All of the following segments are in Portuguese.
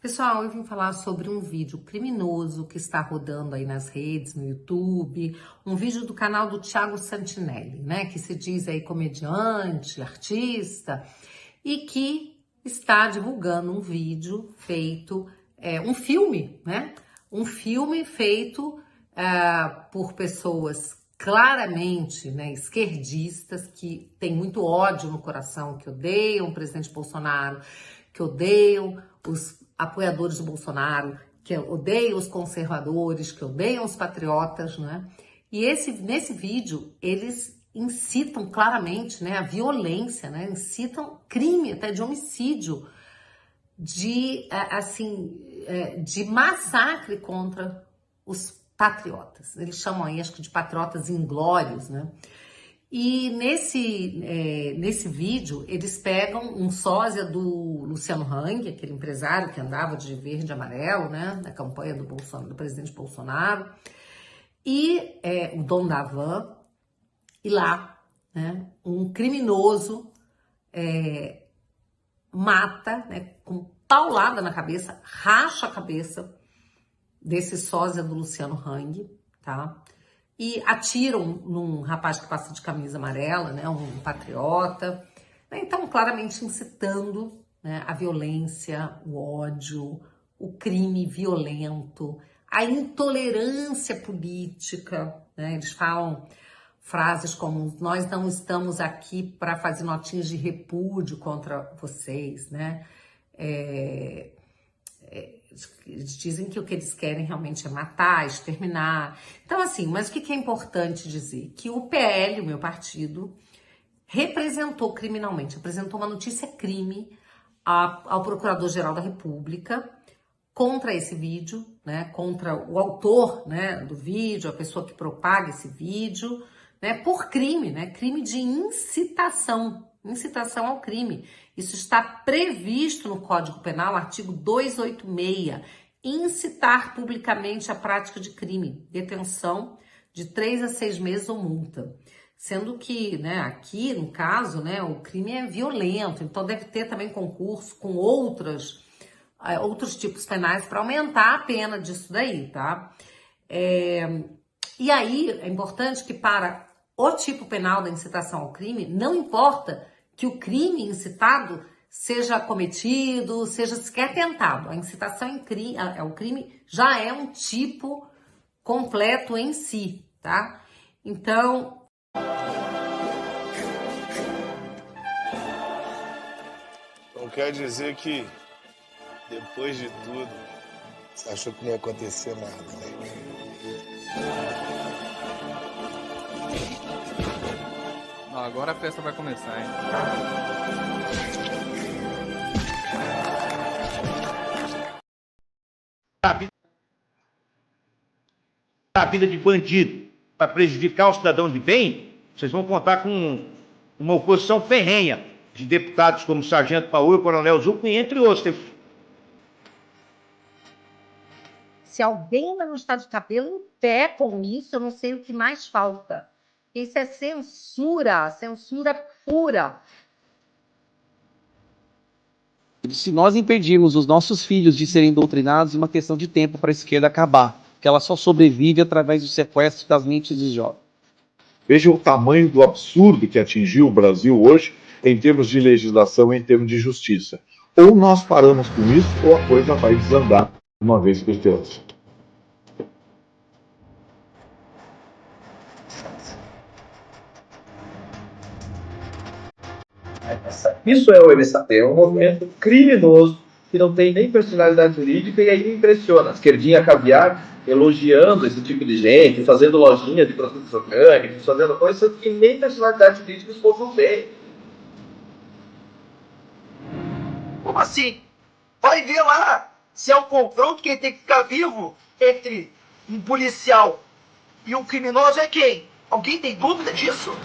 Pessoal, eu vim falar sobre um vídeo criminoso que está rodando aí nas redes, no YouTube, um vídeo do canal do Thiago Santinelli, né, que se diz aí comediante, artista, e que está divulgando um vídeo feito, um filme, né, um filme feito por pessoas claramente, né, esquerdistas, que têm muito ódio no coração, que odeiam o presidente Bolsonaro, que odeiam os apoiadores do Bolsonaro, que odeiam os conservadores, que odeiam os patriotas, né? E nesse vídeo, eles incitam claramente, né, a violência, né? Incitam crime até de homicídio, de massacre contra os patriotas. Eles chamam aí, acho que de patriotas inglórios, né? E nesse vídeo, eles pegam um sósia do Luciano Hang, aquele empresário que andava de verde e amarelo, né, na campanha do presidente Bolsonaro, e o dono da Havan, e lá, né, um criminoso mata, né, com paulada na cabeça, racha a cabeça desse sósia do Luciano Hang, tá? E atiram num rapaz que passa de camisa amarela, né, um patriota. Então, claramente incitando, né, a violência, o ódio, o crime violento, a intolerância política, né? Eles falam frases como: nós não estamos aqui para fazer notinhas de repúdio contra vocês, né? Eles dizem que o que eles querem realmente é matar, exterminar. Então, assim, mas o que é importante dizer? Que o PL, o meu partido, representou criminalmente, apresentou uma notícia crime ao Procurador-Geral da República contra esse vídeo, né, contra o autor, né, do vídeo, a pessoa que propaga esse vídeo, né, por crime, né, crime de incitação ao crime. Isso está previsto no Código Penal, artigo 286, incitar publicamente a prática de crime, detenção de 3 a 6 meses ou multa. Sendo que, né, aqui, no caso, né, o crime é violento, então deve ter também concurso com outros tipos penais para aumentar a pena disso daí, tá? E aí, é importante que para o tipo penal da incitação ao crime, não importa que o crime incitado seja cometido, seja sequer tentado. A incitação ao crime já é um tipo completo em si, tá? Então, Não quer dizer que, depois de tudo, você achou que não ia acontecer nada, né? Não, agora a festa vai começar, hein? A vida de bandido para prejudicar os cidadãos de bem, vocês vão contar com uma oposição ferrenha de deputados como Sargento Paul e Coronel Zucco, entre outros. Se alguém ainda não está de cabelo em pé com isso, eu não sei o que mais falta. Isso é censura, censura pura. Se nós impedirmos os nossos filhos de serem doutrinados, é uma questão de tempo para a esquerda acabar, porque ela só sobrevive através do sequestro das mentes dos jovens. Veja o tamanho do absurdo que atingiu o Brasil hoje em termos de legislação e em termos de justiça. Ou nós paramos com isso, ou a coisa vai desandar uma vez por todas. Isso é o MST, é um movimento criminoso que não tem nem personalidade jurídica e aí me impressiona. A esquerdinha caviar elogiando esse tipo de gente, fazendo lojinha de produtos orgânicos, fazendo coisas que nem personalidade jurídica os povos não têm. Como assim? Vai ver lá se é um confronto, quem tem que ficar vivo entre um policial e um criminoso é quem? Alguém tem dúvida disso?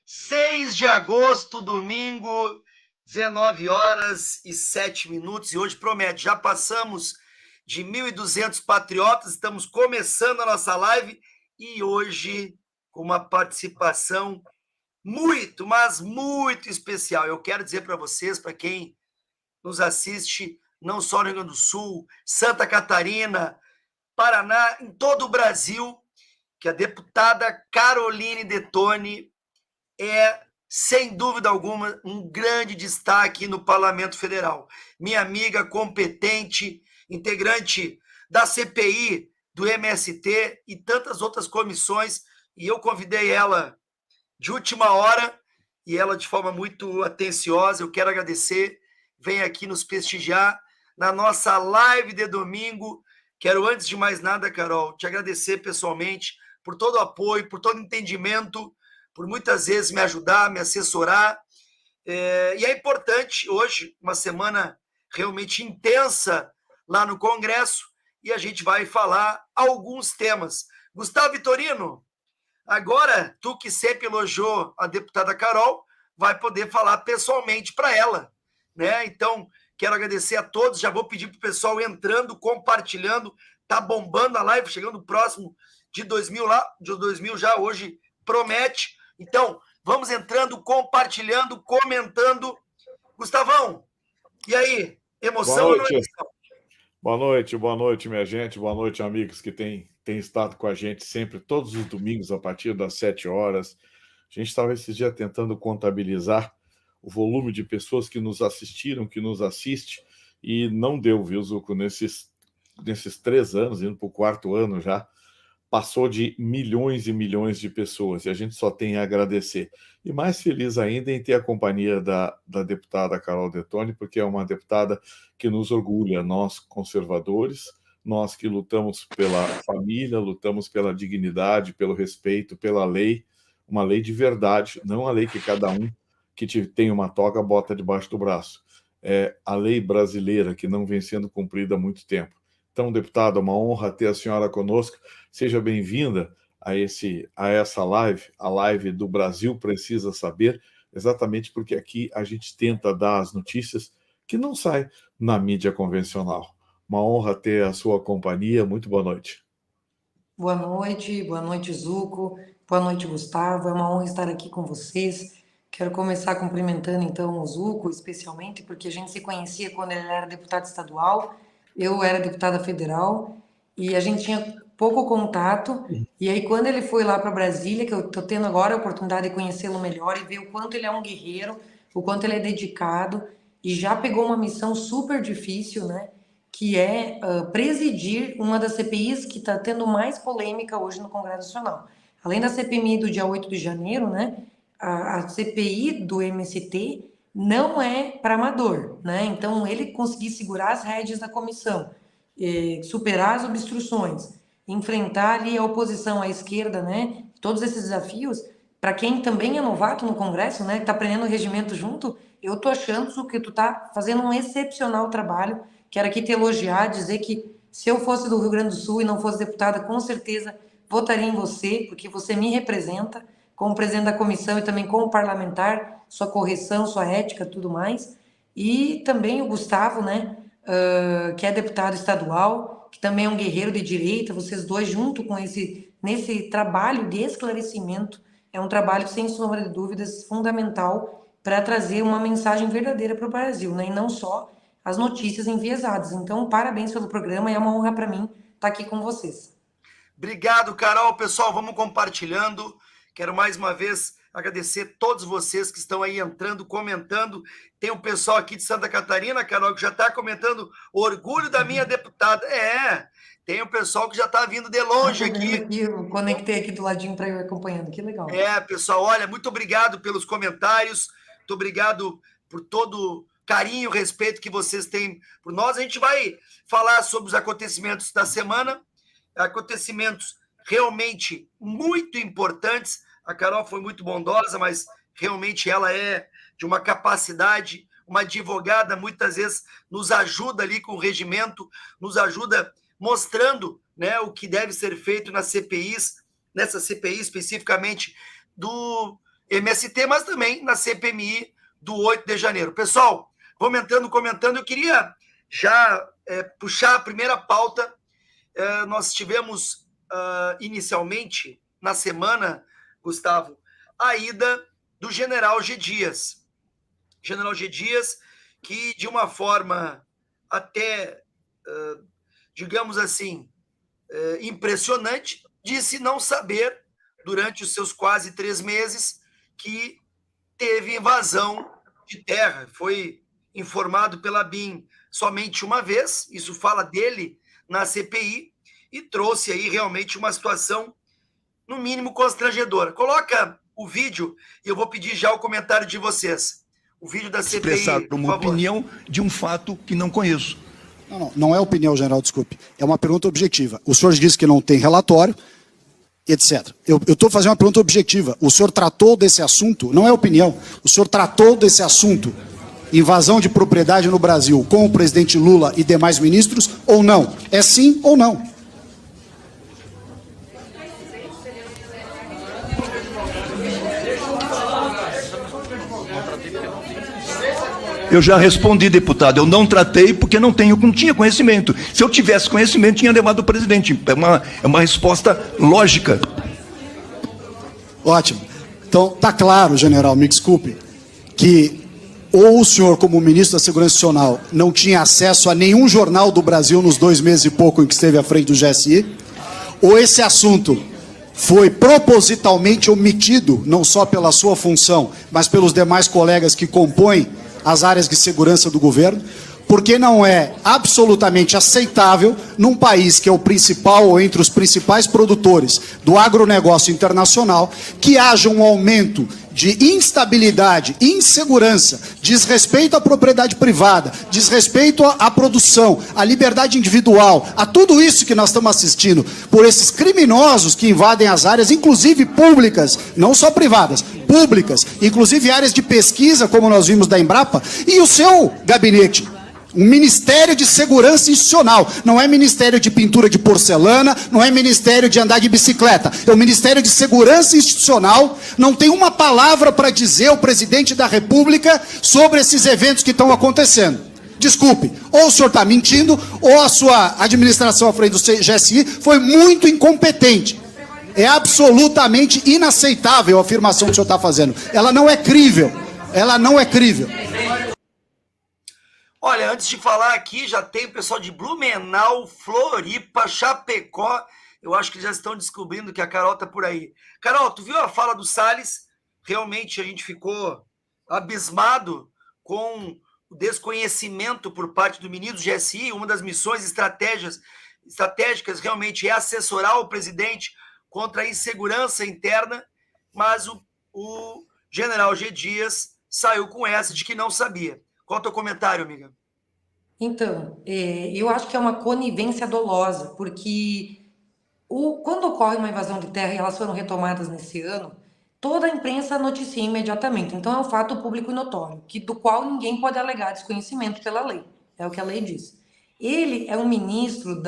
(6 de agosto, domingo, 19h07. E hoje promete, já passamos de 1.200 patriotas, estamos começando a nossa live e hoje com uma participação muito, mas muito especial. Eu quero dizer para vocês, para quem nos assiste, não só no Rio Grande do Sul, Santa Catarina, Paraná, em todo o Brasil, que a deputada Caroline Detoni é, sem dúvida alguma, um grande destaque no Parlamento Federal. Minha amiga competente, integrante da CPI, do MST e tantas outras comissões, e eu convidei ela de última hora, e ela de forma muito atenciosa, eu quero agradecer, vem aqui nos prestigiar na nossa live de domingo. Quero, antes de mais nada, Carol, te agradecer pessoalmente por todo o apoio, por todo o entendimento, por muitas vezes me ajudar, me assessorar. E é importante, hoje, uma semana realmente intensa lá no Congresso, e a gente vai falar alguns temas. Gustavo Vitorino, agora, tu que sempre elogiou a deputada Carol, vai poder falar pessoalmente para ela, né? Então, quero agradecer a todos, já vou pedir para o pessoal entrando, compartilhando, tá bombando a live, chegando próximo de 2.000 lá, de 2.000 já, hoje promete. Então, vamos entrando, compartilhando, comentando. Gustavão, e aí? Emoção ou não é emoção? Boa noite, minha gente. Boa noite, amigos que têm estado com a gente sempre, todos os domingos, a partir das 7 horas. A gente estava esses dias tentando contabilizar o volume de pessoas que nos assistiram, que nos assiste, e não deu, viu, Zuco? Nesses 3 anos, indo para o 4º ano já, passou de milhões e milhões de pessoas, e a gente só tem a agradecer. E mais feliz ainda em ter a companhia da deputada Carol Detoni, porque é uma deputada que nos orgulha, nós conservadores, nós que lutamos pela família, lutamos pela dignidade, pelo respeito, pela lei, uma lei de verdade, não a lei que cada um que tem uma toga bota debaixo do braço. É a lei brasileira que não vem sendo cumprida há muito tempo. Então, deputada, uma honra ter a senhora conosco. Seja bem-vinda a essa live, a live do Brasil Precisa Saber, exatamente porque aqui a gente tenta dar as notícias que não saem na mídia convencional. Uma honra ter a sua companhia. Muito boa noite. Boa noite, Zuco. Boa noite, Gustavo. É uma honra estar aqui com vocês. Quero começar cumprimentando, então, o Zuco, especialmente, porque a gente se conhecia quando ele era deputado estadual, eu era deputada federal, e a gente tinha pouco contato, e aí quando ele foi lá para Brasília, que eu estou tendo agora a oportunidade de conhecê-lo melhor e ver o quanto ele é um guerreiro, o quanto ele é dedicado, e já pegou uma missão super difícil, né? Que é presidir uma das CPIs que está tendo mais polêmica hoje no Congresso Nacional. Além da CPMI do dia 8 de janeiro, né, a CPI do MST não é para amador, né? Então, ele conseguir segurar as rédeas da comissão, superar as obstruções, enfrentar ali a oposição à esquerda, né? Todos esses desafios, para quem também é novato no Congresso, né, que está aprendendo o regimento junto, eu tô achando que tu tá fazendo um excepcional trabalho. Quero aqui te elogiar, dizer que se eu fosse do Rio Grande do Sul e não fosse deputada, com certeza votaria em você, porque você me representa como presidente da comissão e também como parlamentar, sua correção, sua ética, tudo mais. E também o Gustavo, né, que é deputado estadual, que também é um guerreiro de direita, vocês dois junto com nesse trabalho de esclarecimento, é um trabalho, sem sombra de dúvidas, fundamental para trazer uma mensagem verdadeira para o Brasil, né, e não só as notícias enviesadas. Então, parabéns pelo programa e é uma honra para mim estar aqui com vocês. Obrigado, Carol. Pessoal, vamos compartilhando. Quero mais uma vez agradecer todos vocês que estão aí entrando, comentando. Tem um pessoal aqui de Santa Catarina, Carol, que já está comentando orgulho da minha deputada. Tem um pessoal que já está vindo de longe aqui. Eu conectei aqui do ladinho para eu ir acompanhando, que legal. Pessoal, olha, muito obrigado pelos comentários, muito obrigado por todo carinho, respeito que vocês têm por nós. A gente vai falar sobre os acontecimentos da semana, acontecimentos realmente muito importantes. A Carol foi muito bondosa, mas realmente ela é de uma capacidade, uma advogada, muitas vezes nos ajuda ali com o regimento, nos ajuda mostrando, né, o que deve ser feito nas CPIs, nessa CPI especificamente do MST, mas também na CPMI do 8 de janeiro. Pessoal, vamos entrando, comentando. Eu queria já puxar a primeira pauta. Nós tivemos inicialmente, na semana, Gustavo, a ida do general G. Dias. General G. Dias, que de uma forma até, digamos assim, impressionante, disse não saber, durante os seus quase 3 meses, que teve invasão de terra. Foi informado pela BIM somente uma vez, isso fala dele na CPI, e trouxe aí realmente uma situação, no mínimo, constrangedora. Coloca o vídeo e eu vou pedir já o comentário de vocês. O vídeo da CPI, expressar uma opinião de um fato que não conheço. Não é opinião, general, desculpe. É uma pergunta objetiva. O senhor disse que não tem relatório, etc. Eu estou fazendo uma pergunta objetiva. O senhor tratou desse assunto, não é opinião, o senhor tratou desse assunto, invasão de propriedade no Brasil, com o presidente Lula e demais ministros, ou não? É sim ou não? Eu já respondi, deputado, eu não tratei porque não tinha conhecimento. Se eu tivesse conhecimento, tinha levado o presidente. É uma resposta lógica. Ótimo. Então, tá claro, general, me desculpe, que ou o senhor, como ministro da Segurança Nacional, não tinha acesso a nenhum jornal do Brasil nos 2 meses e pouco em que esteve à frente do GSI, ou esse assunto foi propositalmente omitido, não só pela sua função, mas pelos demais colegas que compõem as áreas de segurança do governo, porque não é absolutamente aceitável, num país que é o principal ou entre os principais produtores do agronegócio internacional, que haja um aumento de instabilidade, insegurança, desrespeito à propriedade privada, desrespeito à produção, à liberdade individual, a tudo isso que nós estamos assistindo por esses criminosos que invadem as áreas, inclusive públicas, não só privadas, públicas, inclusive áreas de pesquisa, como nós vimos da Embrapa, e o seu gabinete. Um Ministério de Segurança Institucional. Não é Ministério de Pintura de Porcelana, não é Ministério de Andar de Bicicleta. É o Ministério de Segurança Institucional. Não tem uma palavra para dizer ao presidente da República sobre esses eventos que estão acontecendo. Desculpe, ou o senhor está mentindo, ou a sua administração à frente do GSI foi muito incompetente. É absolutamente inaceitável a afirmação que o senhor está fazendo. Ela não é crível. Ela não é crível. Olha, antes de falar aqui, já tem o pessoal de Blumenau, Floripa, Chapecó. Eu acho que já estão descobrindo que a Carol tá por aí. Carol, tu viu a fala do Salles? Realmente a gente ficou abismado com o desconhecimento por parte do ministro do GSI. Uma das missões estratégicas realmente é assessorar o presidente contra a insegurança interna, mas o general G. Dias saiu com essa de que não sabia. Qual é o teu comentário, amiga? Então, eu acho que é uma conivência dolosa, porque quando ocorre uma invasão de terra e elas foram retomadas nesse ano, toda a imprensa noticia imediatamente. Então, é um fato público e notório, do qual ninguém pode alegar desconhecimento pela lei. É o que a lei diz. Ele é um ministro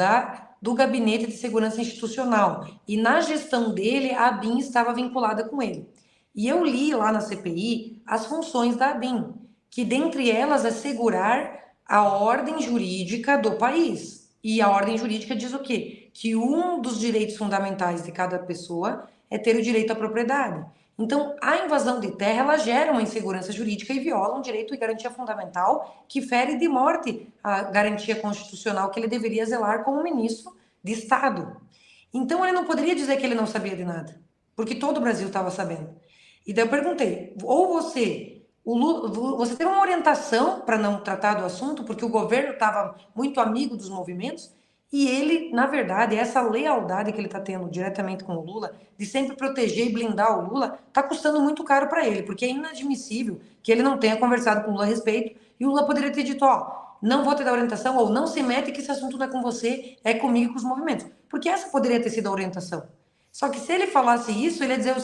do Gabinete de Segurança Institucional, e na gestão dele, a ABIN estava vinculada com ele. E eu li lá na CPI as funções da ABIN, que dentre elas é assegurar a ordem jurídica do país. E a ordem jurídica diz o quê? Que um dos direitos fundamentais de cada pessoa é ter o direito à propriedade. Então, a invasão de terra, ela gera uma insegurança jurídica e viola um direito e garantia fundamental que fere de morte a garantia constitucional que ele deveria zelar como ministro de Estado. Então, ele não poderia dizer que ele não sabia de nada, porque todo o Brasil estava sabendo. E daí eu perguntei, ou você teve uma orientação para não tratar do assunto, porque o governo estava muito amigo dos movimentos, e ele, na verdade, essa lealdade que ele está tendo diretamente com o Lula, de sempre proteger e blindar o Lula, está custando muito caro para ele, porque é inadmissível que ele não tenha conversado com o Lula a respeito, e o Lula poderia ter dito, não vou te dar orientação, ou não se mete que esse assunto não é com você, é comigo e com os movimentos. Porque essa poderia ter sido a orientação. Só que se ele falasse isso, ele ia dizer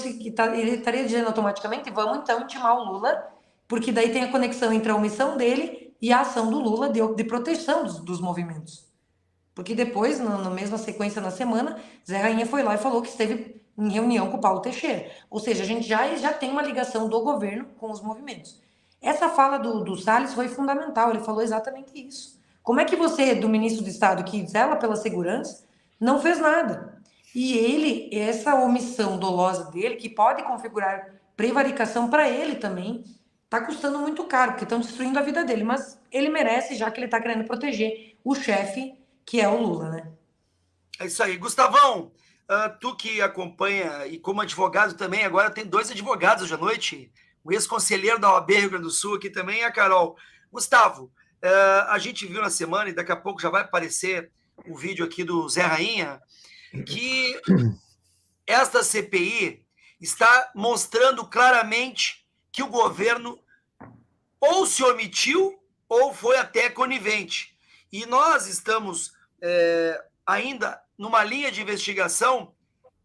ele estaria dizendo automaticamente, vamos então intimar o Lula, porque daí tem a conexão entre a omissão dele e a ação do Lula de proteção dos movimentos. Porque depois, na mesma sequência na semana, Zé Rainha foi lá e falou que esteve em reunião com o Paulo Teixeira. Ou seja, a gente já tem uma ligação do governo com os movimentos. Essa fala do Salles foi fundamental, ele falou exatamente isso. Como é que você, do ministro do Estado, que zela pela segurança, não fez nada? E essa omissão dolosa dele, que pode configurar prevaricação para ele também, está custando muito caro, porque estão destruindo a vida dele. Mas ele merece, já que ele está querendo proteger o chefe, que é o Lula, né? É isso aí. Gustavão, tu que acompanha e como advogado também, agora tem 2 advogados hoje à noite, o ex-conselheiro da OAB Rio Grande do Sul aqui também e a Carol. Gustavo, a gente viu na semana, e daqui a pouco já vai aparecer o vídeo aqui do Zé Rainha, que esta CPI está mostrando claramente que o governo ou se omitiu ou foi até conivente. E nós estamos ainda numa linha de investigação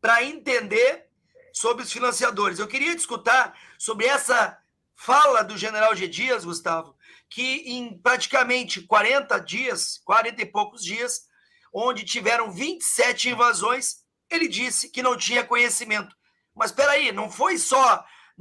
para entender sobre os financiadores. Eu queria discutir sobre essa fala do general G. Dias, Gustavo, que em praticamente 40 dias, 40 e poucos dias, onde tiveram 27 invasões, ele disse que não tinha conhecimento. Mas espera aí, não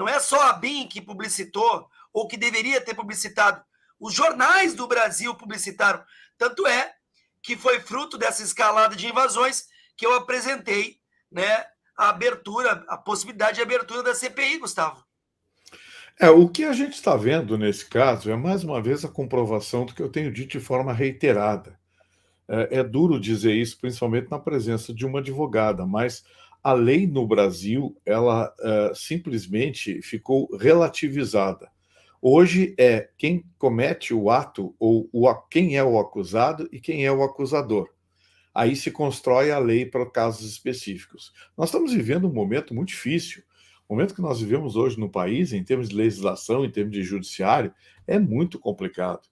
é só a BIM que publicitou ou que deveria ter publicitado. Os jornais do Brasil publicitaram. Tanto é que foi fruto dessa escalada de invasões que eu apresentei, né, a possibilidade de abertura da CPI, Gustavo. O que a gente está vendo nesse caso é, mais uma vez, a comprovação do que eu tenho dito de forma reiterada. É duro dizer isso, principalmente na presença de uma advogada, mas a lei no Brasil, ela simplesmente ficou relativizada. Hoje é quem comete o ato, ou quem é o acusado e quem é o acusador. Aí se constrói a lei para casos específicos. Nós estamos vivendo um momento muito difícil. O momento que nós vivemos hoje no país, em termos de legislação, em termos de judiciário, é muito complicado.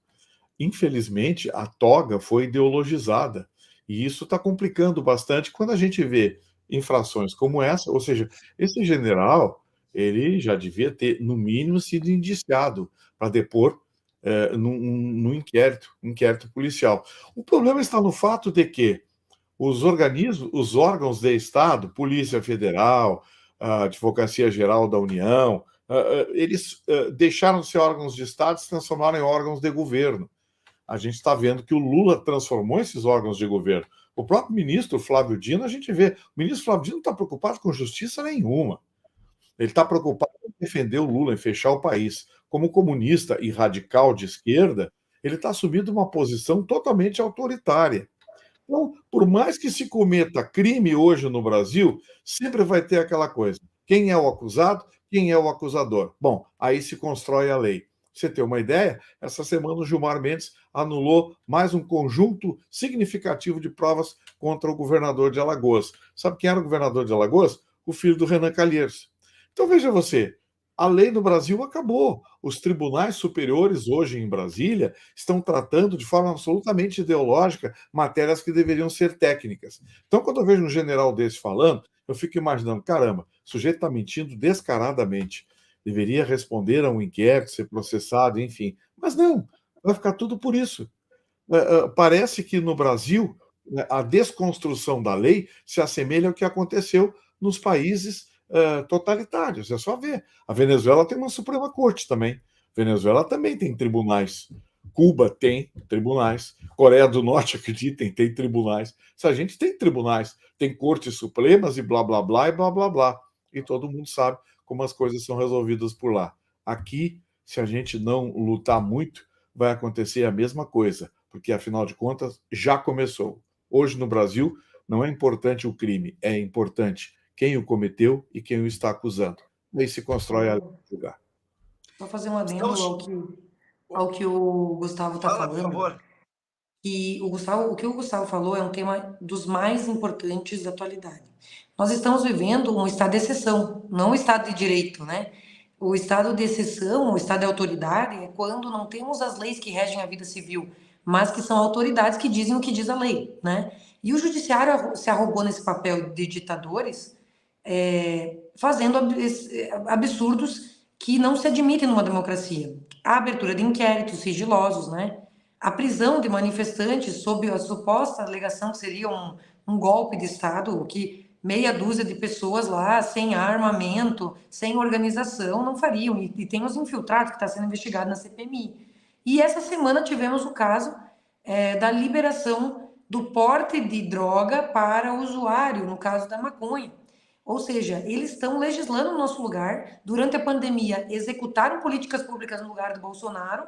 Infelizmente, a toga foi ideologizada. E isso está complicando bastante quando a gente vê infrações como essa. Ou seja, esse general, ele já devia ter, no mínimo, sido indiciado para depor num inquérito policial. O problema está no fato de que os órgãos de Estado, Polícia Federal, a Advocacia Geral da União, eles deixaram de ser órgãos de Estado e se transformaram em órgãos de governo. A gente está vendo que o Lula transformou esses órgãos de governo. O próprio ministro Flávio Dino, a gente vê, o ministro Flávio Dino não está preocupado com justiça nenhuma. Ele está preocupado em defender o Lula, em fechar o país. Como comunista e radical de esquerda, ele está assumindo uma posição totalmente autoritária. Então, por mais que se cometa crime hoje no Brasil, sempre vai ter aquela coisa. Quem é o acusado, quem é o acusador? Bom, aí se constrói a lei. Você ter uma ideia, essa semana o Gilmar Mendes anulou mais um conjunto significativo de provas contra o governador de Alagoas. Sabe quem era o governador de Alagoas? O filho do Renan Calheiros. Então veja você, a lei no Brasil acabou. Os tribunais superiores hoje em Brasília estão tratando de forma absolutamente ideológica matérias que deveriam ser técnicas. Então quando eu vejo um general desse falando, eu fico imaginando, caramba, o sujeito está mentindo descaradamente. Deveria responder a um inquérito, ser processado, enfim. Mas não, vai ficar tudo por isso. Parece que no Brasil a desconstrução da lei se assemelha ao que aconteceu nos países totalitários. É só ver. A Venezuela tem uma Suprema Corte também. A Venezuela também tem tribunais. Cuba tem tribunais. Coreia do Norte, acreditem, tem tribunais. A gente tem tribunais, tem cortes supremas e blá, blá, blá, e blá, blá, blá. E todo mundo sabe como as coisas são resolvidas por lá. Aqui, se a gente não lutar muito, vai acontecer a mesma coisa, porque, afinal de contas, já começou. Hoje, no Brasil, não é importante o crime, é importante quem o cometeu e quem o está acusando. Aí se constrói a julgar. Só fazer um adendo ao que o Gustavo está falando. Por favor. E o que o Gustavo falou é um tema dos mais importantes da atualidade. Nós estamos vivendo um estado de exceção, não um estado de direito, né? O estado de exceção, o estado de autoridade, é quando não temos as leis que regem a vida civil, mas que são autoridades que dizem o que diz a lei, né? E o judiciário se arrogou nesse papel de ditadores, fazendo absurdos que não se admitem numa democracia. A abertura de inquéritos sigilosos, né? A prisão de manifestantes sob a suposta alegação que seria um golpe de Estado, que meia dúzia de pessoas lá, sem armamento, sem organização, não fariam. E tem os infiltrados que está sendo investigado na CPMI. E essa semana tivemos o caso da liberação do porte de droga para o usuário, no caso da maconha. Ou seja, eles estão legislando no nosso lugar, durante a pandemia executaram políticas públicas no lugar do Bolsonaro,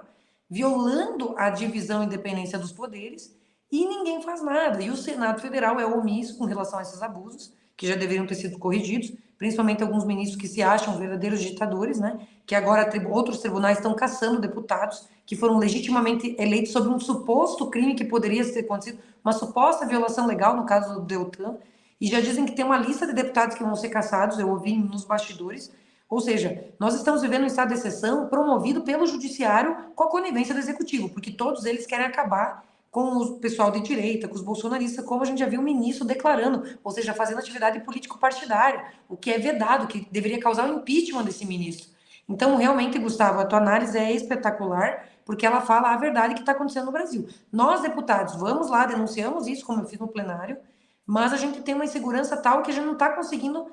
violando a divisão e independência dos poderes, e ninguém faz nada. E o Senado Federal é omisso com relação a esses abusos, que já deveriam ter sido corrigidos, principalmente alguns ministros que se acham verdadeiros ditadores, né? Que agora outros tribunais estão caçando deputados que foram legitimamente eleitos sobre um suposto crime que poderia ter acontecido, uma suposta violação legal, no caso do Deltan, e já dizem que tem uma lista de deputados que vão ser caçados, eu ouvi nos bastidores. Ou seja, nós estamos vivendo um estado de exceção promovido pelo judiciário com a conivência do executivo, porque todos eles querem acabar com o pessoal de direita, com os bolsonaristas, como a gente já viu o ministro declarando, ou seja, fazendo atividade político-partidária, o que é vedado, que deveria causar o impeachment desse ministro. Então, realmente, Gustavo, a tua análise é espetacular, porque ela fala a verdade que está acontecendo no Brasil. Nós, deputados, vamos lá, denunciamos isso, como eu fiz no plenário, mas a gente tem uma insegurança tal que a gente não está conseguindo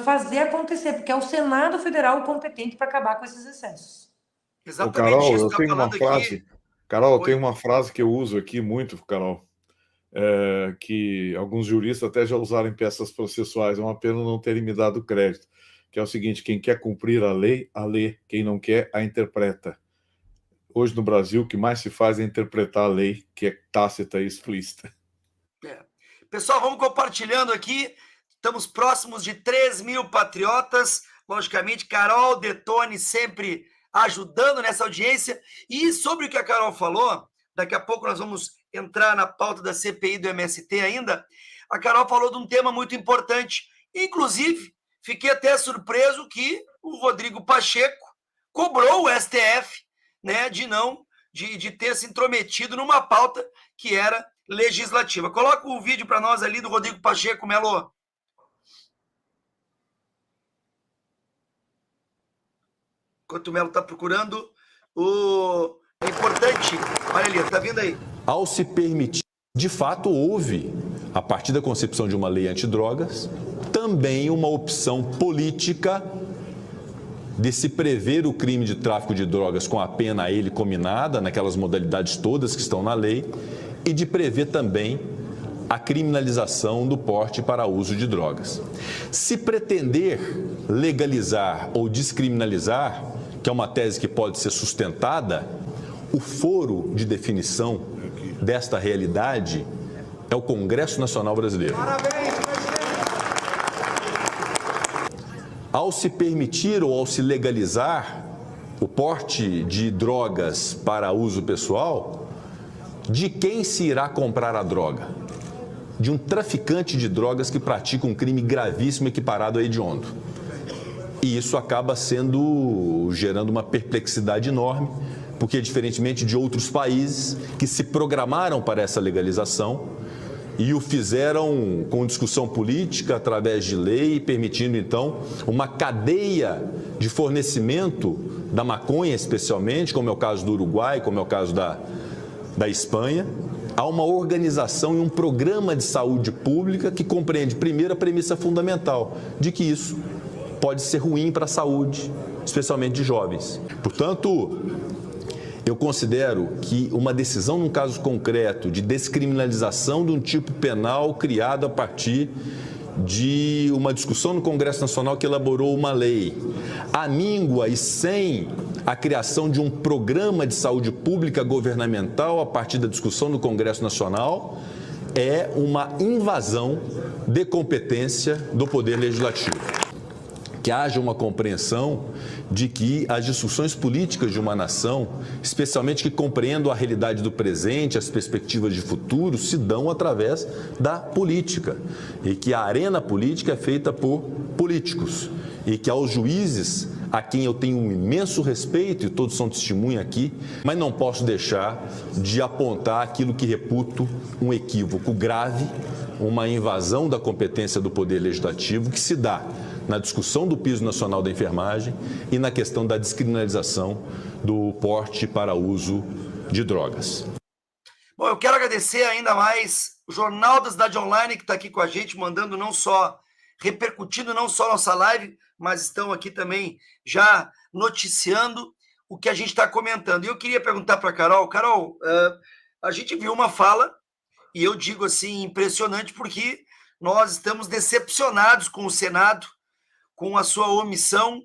fazer acontecer, porque é o Senado Federal competente para acabar com esses excessos. Exatamente. Carol, eu tenho uma frase. Carol, tem uma frase que eu uso aqui muito, Carol, que alguns juristas até já usaram em peças processuais, é uma pena não terem me dado crédito, que é o seguinte: quem quer cumprir a lei, quem não quer, a interpreta. Hoje no Brasil, o que mais se faz é interpretar a lei, que é tácita e explícita. Pessoal, vamos compartilhando aqui, estamos próximos de 3.000 patriotas, logicamente, Carol Detone sempre ajudando nessa audiência. E sobre o que a Carol falou, daqui a pouco nós vamos entrar na pauta da CPI do MST ainda. A Carol falou de um tema muito importante. Inclusive, fiquei até surpreso que o Rodrigo Pacheco cobrou o STF, né, de ter se intrometido numa pauta que era legislativa. Coloca o vídeo para nós ali do Rodrigo Pacheco, Melo. Enquanto o Melo está procurando, é importante. Olha ali, está vindo aí. Ao se permitir, de fato, houve, a partir da concepção de uma lei antidrogas, também uma opção política de se prever o crime de tráfico de drogas com a pena a ele cominada, naquelas modalidades todas que estão na lei, e de prever também a criminalização do porte para uso de drogas. Se pretender legalizar ou descriminalizar, que é uma tese que pode ser sustentada, o foro de definição desta realidade é o Congresso Nacional Brasileiro. Parabéns, ao se permitir ou ao se legalizar o porte de drogas para uso pessoal, de quem se irá comprar a droga? De um traficante de drogas que pratica um crime gravíssimo equiparado a hediondo. E isso acaba gerando uma perplexidade enorme, porque, diferentemente de outros países que se programaram para essa legalização e o fizeram com discussão política através de lei, permitindo, então, uma cadeia de fornecimento da maconha, especialmente, como é o caso do Uruguai, como é o caso da Espanha, há uma organização e um programa de saúde pública que compreende, primeiro, a premissa fundamental de que isso pode ser ruim para a saúde, especialmente de jovens. Portanto, eu considero que uma decisão num caso concreto de descriminalização de um tipo penal criado a partir de uma discussão no Congresso Nacional que elaborou uma lei, à míngua e sem a criação de um programa de saúde pública governamental a partir da discussão no Congresso Nacional, é uma invasão de competência do Poder Legislativo. Que haja uma compreensão de que as discussões políticas de uma nação, especialmente que compreendam a realidade do presente, as perspectivas de futuro, se dão através da política. E que a arena política é feita por políticos. E que aos juízes, a quem eu tenho um imenso respeito, e todos são testemunha aqui, mas não posso deixar de apontar aquilo que reputo um equívoco grave, uma invasão da competência do Poder Legislativo que se dá na discussão do piso nacional da enfermagem e na questão da descriminalização do porte para uso de drogas. Bom, eu quero agradecer ainda mais o Jornal da Cidade Online, que está aqui com a gente, mandando não só, repercutindo não só nossa live, mas estão aqui também já noticiando o que a gente está comentando. E eu queria perguntar para a Carol, a gente viu uma fala E eu digo assim, impressionante, porque nós estamos decepcionados com o Senado, com a sua omissão.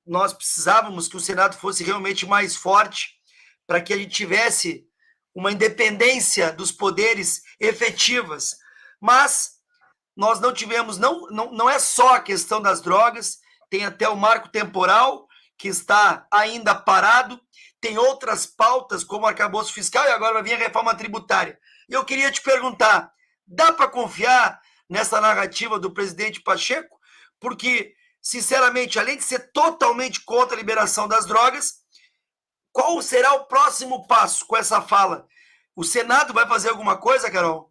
Nós precisávamos que o Senado fosse realmente mais forte para que a gente tivesse uma independência dos poderes efetivas. Mas nós não tivemos, não é só a questão das drogas, tem até o marco temporal, que está ainda parado, tem outras pautas, como o arcabouço fiscal, e agora vai vir a reforma tributária. Eu queria te perguntar, dá para confiar nessa narrativa do presidente Pacheco? Porque, sinceramente, além de ser totalmente contra a liberação das drogas, qual será o próximo passo com essa fala? O Senado vai fazer alguma coisa, Carol?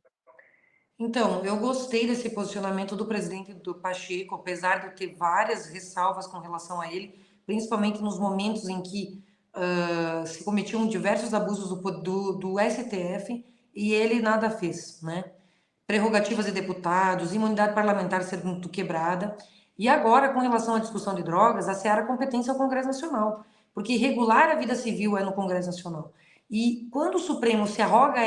Então, eu gostei desse posicionamento do presidente do Pacheco, apesar de eu ter várias ressalvas com relação a ele, principalmente nos momentos em que se cometiam diversos abusos do STF e ele nada fez, né? Prerrogativas de deputados, imunidade parlamentar sendo quebrada. E agora, com relação à discussão de drogas, a seara competência é o Congresso Nacional, porque regular a vida civil é no Congresso Nacional. E quando o Supremo se arroga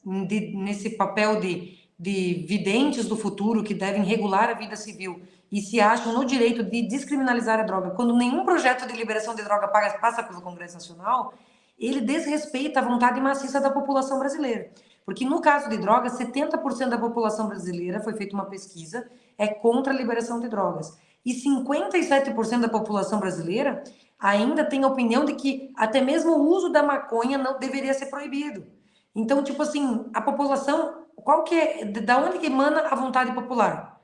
nesse papel de videntes do futuro que devem regular a vida civil e se acham no direito de descriminalizar a droga, quando nenhum projeto de liberação de droga passa pelo Congresso Nacional, ele desrespeita a vontade maciça da população brasileira. Porque no caso de drogas, 70% da população brasileira, foi feita uma pesquisa, é contra a liberação de drogas. E 57% da população brasileira ainda tem a opinião de que até mesmo o uso da maconha não deveria ser proibido. Então, tipo assim, a população, da onde que emana a vontade popular?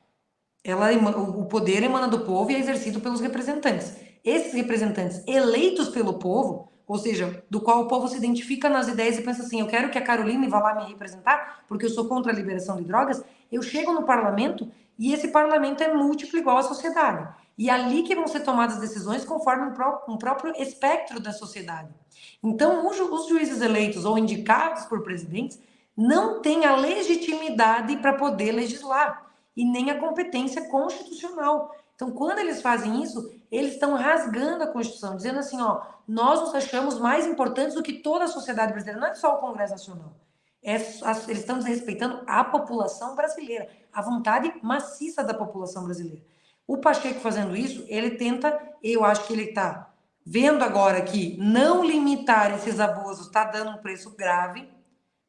O poder emana do povo e é exercido pelos representantes. Esses representantes eleitos pelo povo, ou seja, do qual o povo se identifica nas ideias e pensa assim, eu quero que a Caroline vá lá me representar, porque eu sou contra a liberação de drogas, eu chego no parlamento e esse parlamento é múltiplo igual à sociedade. E é ali que vão ser tomadas decisões conforme um próprio espectro da sociedade. Então, os juízes eleitos ou indicados por presidentes não têm a legitimidade para poder legislar e nem a competência constitucional. Então, quando eles fazem isso, eles estão rasgando a Constituição, dizendo assim, ó, nós nos achamos mais importantes do que toda a sociedade brasileira, não é só o Congresso Nacional. Eles estão desrespeitando a população brasileira, a vontade maciça da população brasileira. O Pacheco fazendo isso, ele tenta, eu acho que ele está vendo agora que não limitar esses abusos está dando um preço grave,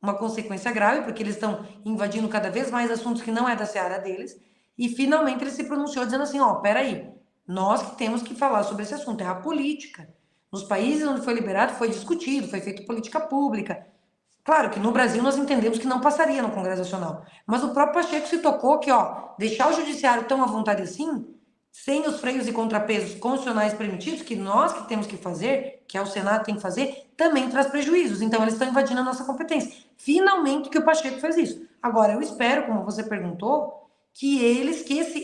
uma consequência grave, porque eles estão invadindo cada vez mais assuntos que não é da seara deles, e finalmente ele se pronunciou dizendo assim, ó, peraí, nós que temos que falar sobre esse assunto, é a política. Nos países onde foi liberado, foi discutido, foi feita política pública. Claro que no Brasil nós entendemos que não passaria no Congresso Nacional, mas o próprio Pacheco se tocou que, ó, deixar o judiciário tão à vontade assim, sem os freios e contrapesos constitucionais permitidos, que nós que temos que fazer, que é o Senado tem que fazer, também traz prejuízos. Então, eles estão invadindo a nossa competência. Finalmente que o Pacheco fez isso. Agora, eu espero, como você perguntou, que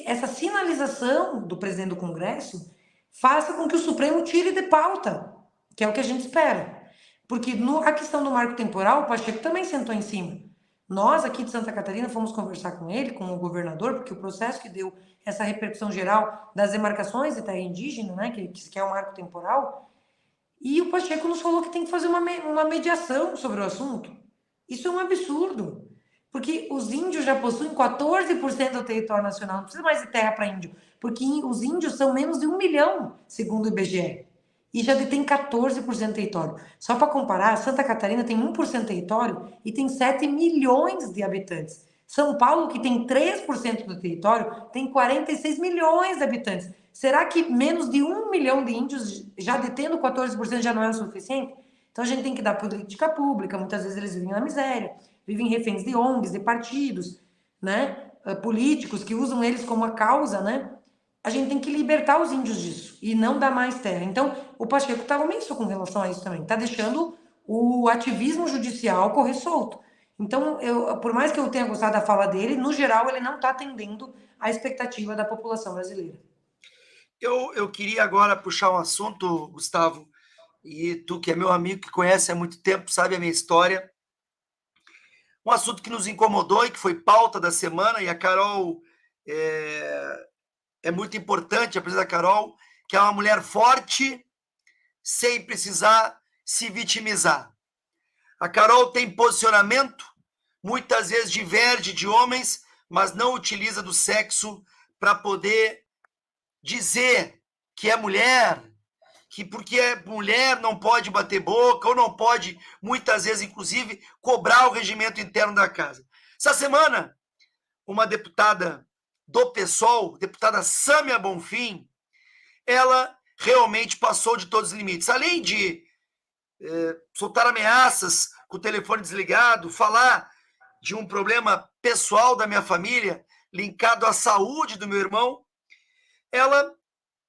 essa sinalização do presidente do Congresso faça com que o Supremo tire de pauta, que é o que a gente espera. Porque a questão do marco temporal, o Pacheco também sentou em cima. Nós, aqui de Santa Catarina, fomos conversar com ele, com o governador, porque o processo que deu essa repercussão geral das demarcações de terra indígena, né, que é o marco temporal, e o Pacheco nos falou que tem que fazer uma mediação sobre o assunto. Isso é um absurdo, porque os índios já possuem 14% do território nacional, não precisa mais de terra para índio, porque os índios são menos de 1 milhão, segundo o IBGE, e já detém 14% do território. Só para comparar, Santa Catarina tem 1% do território e tem 7 milhões de habitantes. São Paulo, que tem 3% do território, tem 46 milhões de habitantes. Será que menos de 1 milhão de índios já detendo 14% já não é o suficiente? Então a gente tem que dar política pública, muitas vezes eles vivem na miséria, vivem reféns de ONGs, de partidos, né? Políticos que usam eles como a causa, né? A gente tem que libertar os índios disso e não dar mais terra. Então, o Pacheco estava omisso com relação a isso também. Está deixando o ativismo judicial correr solto. Então, por mais que eu tenha gostado da fala dele, no geral, ele não está atendendo à expectativa da população brasileira. Eu queria agora puxar um assunto, Gustavo, e tu que é meu amigo, que conhece há muito tempo, sabe a minha história. Um assunto que nos incomodou e que foi pauta da semana, e a Carol... É muito importante a presença da Carol, que é uma mulher forte, sem precisar se vitimizar. A Carol tem posicionamento muitas vezes diverge de homens, mas não utiliza do sexo para poder dizer que é mulher, que porque é mulher não pode bater boca, ou não pode, muitas vezes, inclusive, cobrar o regimento interno da casa. Essa semana, uma deputada do PSOL, deputada Sâmia Bonfim, ela realmente passou de todos os limites. Além de soltar ameaças com o telefone desligado, falar de um problema pessoal da minha família, linkado à saúde do meu irmão, ela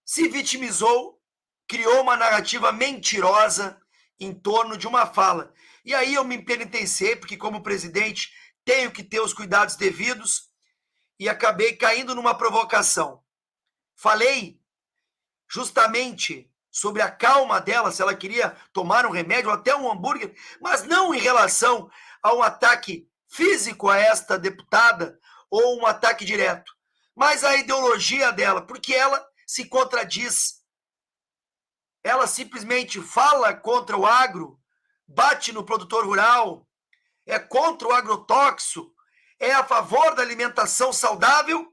se vitimizou, criou uma narrativa mentirosa em torno de uma fala. E aí eu me penitenciei, porque como presidente tenho que ter os cuidados devidos, e acabei caindo numa provocação. Falei justamente sobre a calma dela, se ela queria tomar um remédio ou até um hambúrguer, mas não em relação a um ataque físico a esta deputada ou um ataque direto, mas a ideologia dela, porque ela se contradiz. Ela simplesmente fala contra o agro, bate no produtor rural, é contra o agrotóxico, é a favor da alimentação saudável,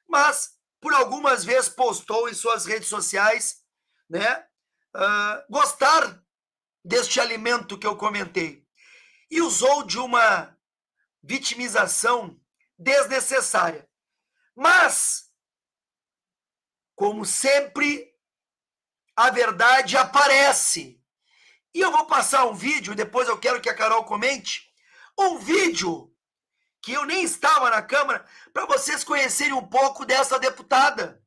mas por algumas vezes postou em suas redes sociais, né, gostar deste alimento que eu comentei. E usou de uma vitimização desnecessária. Mas, como sempre, a verdade aparece. E eu vou passar um vídeo, depois eu quero que a Carol comente, um vídeo que eu nem estava na Câmara, para vocês conhecerem um pouco dessa deputada.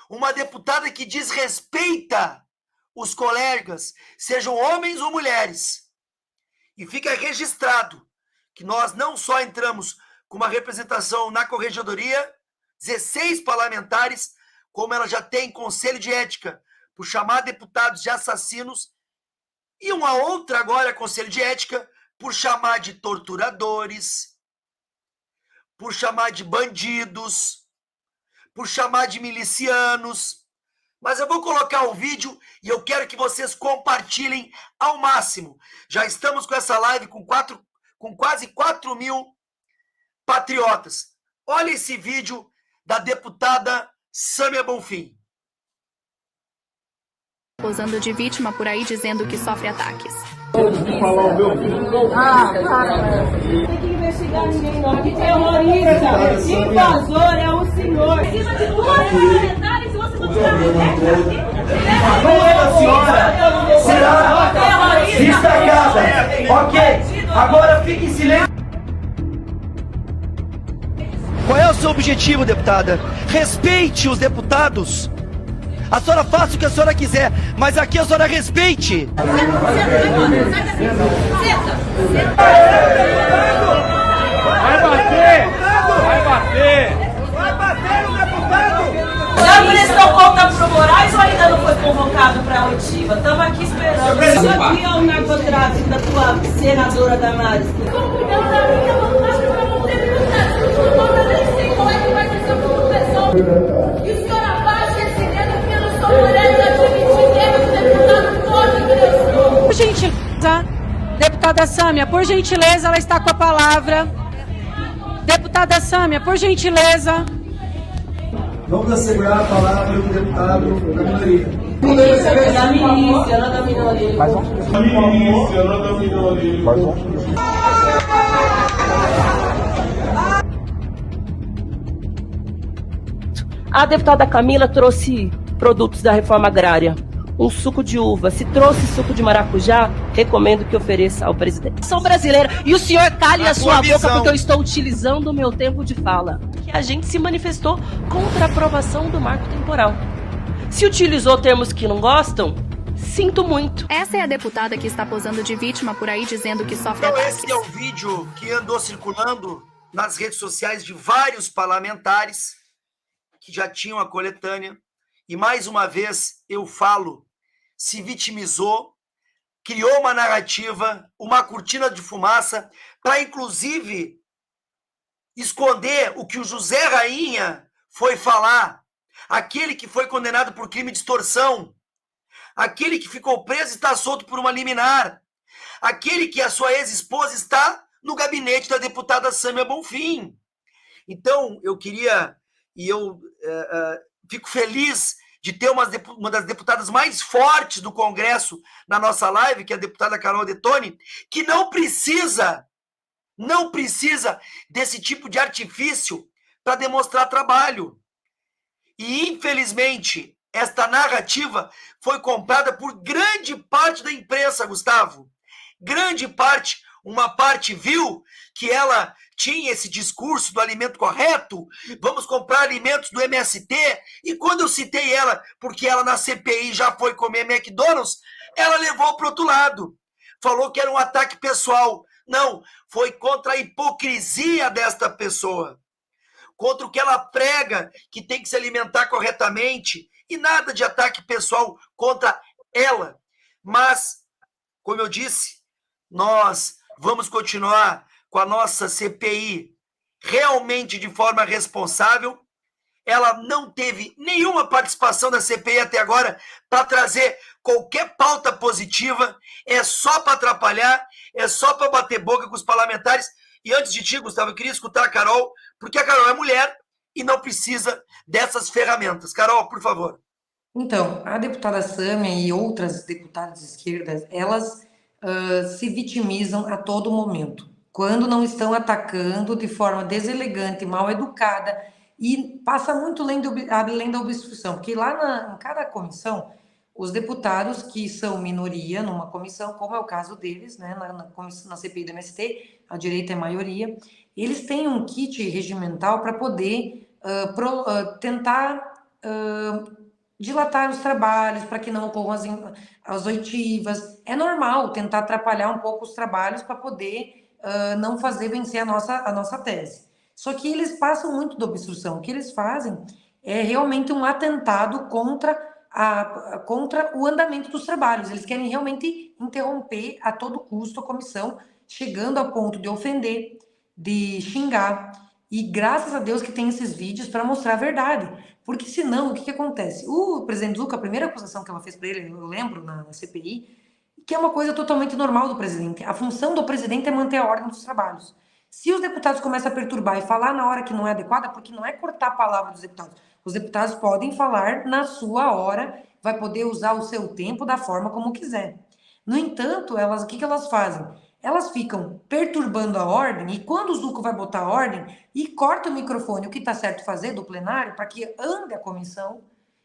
Uma deputada que desrespeita os colegas, sejam homens ou mulheres. E fica registrado que nós não só entramos com uma representação na Corregedoria, 16 parlamentares, como ela já tem conselho de ética, por chamar deputados de assassinos, e uma outra agora, conselho de ética, por chamar de torturadores, por chamar de bandidos, por chamar de milicianos. Mas eu vou colocar o vídeo e eu quero que vocês compartilhem ao máximo. Já estamos com essa live com quase 4 mil patriotas. Olha esse vídeo da deputada Sâmia Bonfim. Posando de vítima por aí dizendo que sofre ataques. Tem que investigar ninguém não. Que terrorista, invasor é o senhor. Precisa de 2 parlamentares e você continuar A senhora será destacada. Ok, agora fique em silêncio. Qual é o seu objetivo, deputada? Respeite os deputados. A senhora faça o que a senhora quiser, mas aqui a senhora respeite. Vai bater! Vai bater! Vai bater no deputado! Já prestou conta pro Moraes ou ainda não foi convocado para a oitiva? Estamos aqui esperando. Isso aqui é o narcotráfico da tua senadora Damares. Como cuidando da minha, eu não acho que eu não tenho deputado. Eu não nem sei qual é que vai ser o futuro pessoal. E o senhor abaixa esse dedo que eu não sou mulher de admitir que o deputado pode crescer. Por gentileza, deputada Sâmia, por gentileza, ela está com a palavra. Deputada Sâmia, por gentileza. Vamos assegurar a palavra do deputado da minoria. Da milícia, não da minoria. Da milícia, não da minoria. A deputada Camila trouxe produtos da reforma agrária. Um suco de uva. Se trouxe suco de maracujá, recomendo que ofereça ao presidente. Sou brasileira. E o senhor cale a sua boca porque eu estou utilizando o meu tempo de fala. Que a gente se manifestou contra a aprovação do marco temporal. Se utilizou termos que não gostam, sinto muito. Essa é a deputada que está posando de vítima por aí dizendo que sofre Então ataques. esse é o vídeo que andou circulando nas redes sociais de vários parlamentares que já tinham a coletânea. E mais uma vez eu falo, se vitimizou, criou uma narrativa, uma cortina de fumaça, para inclusive esconder o que o José Rainha foi falar, aquele que foi condenado por crime de extorsão, aquele que ficou preso e está solto por uma liminar, aquele que a sua ex-esposa está no gabinete da deputada Sâmia Bonfim. Então, eu queria, e eu fico feliz de ter uma das deputadas mais fortes do Congresso na nossa live, que é a deputada Carol Detoni, que não precisa desse tipo de artifício para demonstrar trabalho. E, infelizmente, esta narrativa foi comprada por grande parte da imprensa, Gustavo. Grande parte, uma parte viu que ela tinha esse discurso do alimento correto, vamos comprar alimentos do MST, e quando eu citei ela, porque ela na CPI já foi comer McDonald's, ela levou para o outro lado. Falou que era um ataque pessoal. Não, foi contra a hipocrisia desta pessoa. Contra o que ela prega, que tem que se alimentar corretamente, e nada de ataque pessoal contra ela. Mas, como eu disse, nós vamos continuar com a nossa CPI realmente de forma responsável. Ela não teve nenhuma participação da CPI até agora para trazer qualquer pauta positiva, é só para atrapalhar, é só para bater boca com os parlamentares. E antes de ti, Gustavo, eu queria escutar a Carol, porque a Carol é mulher e não precisa dessas ferramentas. Carol, por favor. Então, a deputada Sâmia e outras deputadas de esquerda, elas se vitimizam a todo momento, quando não estão atacando de forma deselegante, mal educada, e passa muito além da obstrução, porque lá em cada comissão, os deputados que são minoria numa comissão, como é o caso deles, né, na CPI do MST, a direita é maioria, eles têm um kit regimental para poder tentar dilatar os trabalhos, para que não ocorram as oitivas. É normal tentar atrapalhar um pouco os trabalhos para poder não fazer vencer a nossa tese. Só que eles passam muito da obstrução. O que eles fazem é realmente um atentado contra o andamento dos trabalhos. Eles querem realmente interromper a todo custo a comissão, chegando a ponto de ofender, de xingar. E graças a Deus que tem esses vídeos para mostrar a verdade. Porque senão, o que acontece? O presidente Zucca, a primeira acusação que ela fez para ele, eu lembro, na CPI, que é uma coisa totalmente normal do presidente. A função do presidente é manter a ordem dos trabalhos. Se os deputados começam a perturbar e falar na hora que não é adequada, porque não é cortar a palavra dos deputados. Os deputados podem falar na sua hora, vai poder usar o seu tempo da forma como quiser. No entanto, o que elas fazem? Elas ficam perturbando a ordem, e quando o Zucco vai botar a ordem e corta o microfone, o que está certo fazer do plenário, para que ande a comissão,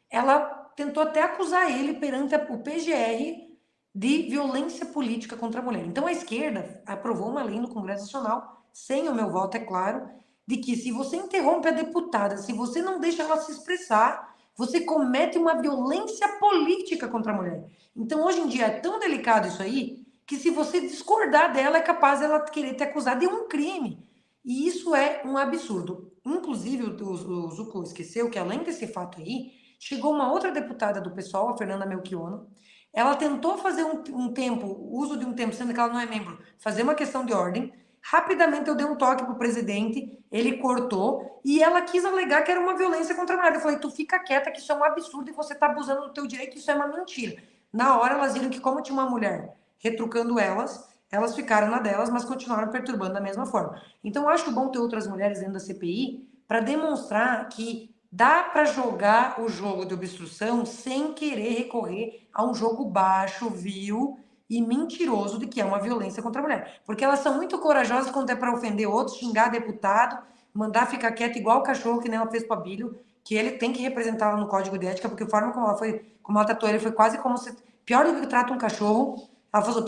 ela tentou até acusar ele perante o PGR de violência política contra a mulher. Então a esquerda aprovou uma lei no Congresso Nacional, sem o meu voto, é claro, de que se você interrompe a deputada, se você não deixa ela se expressar, você comete uma violência política contra a mulher. Então hoje em dia é tão delicado isso aí, que se você discordar dela, é capaz dela querer te acusar de um crime. E isso é um absurdo. Inclusive, o Zucco esqueceu que, além desse fato aí, chegou uma outra deputada do PSOL, a Fernanda Melchiona. Ela tentou fazer uso de um tempo, sendo que ela não é membro, fazer uma questão de ordem. Rapidamente eu dei um toque pro presidente, ele cortou, e ela quis alegar que era uma violência contra a mulher. Eu falei, tu fica quieta, que isso é um absurdo e você tá abusando do teu direito, isso é uma mentira. Na hora, elas viram que, como tinha uma mulher retrucando elas ficaram na delas, mas continuaram perturbando da mesma forma. Então, eu acho bom ter outras mulheres dentro da CPI para demonstrar que dá para jogar o jogo de obstrução sem querer recorrer a um jogo baixo, vil e mentiroso de que é uma violência contra a mulher. Porque elas são muito corajosas quando é para ofender outros, xingar deputado, mandar ficar quieto igual o cachorro que nem ela fez para Abílio, que ele tem que representar ela no código de ética, porque a forma como ela tratou ele foi quase como se... Pior do que trata um cachorro. Ela falou,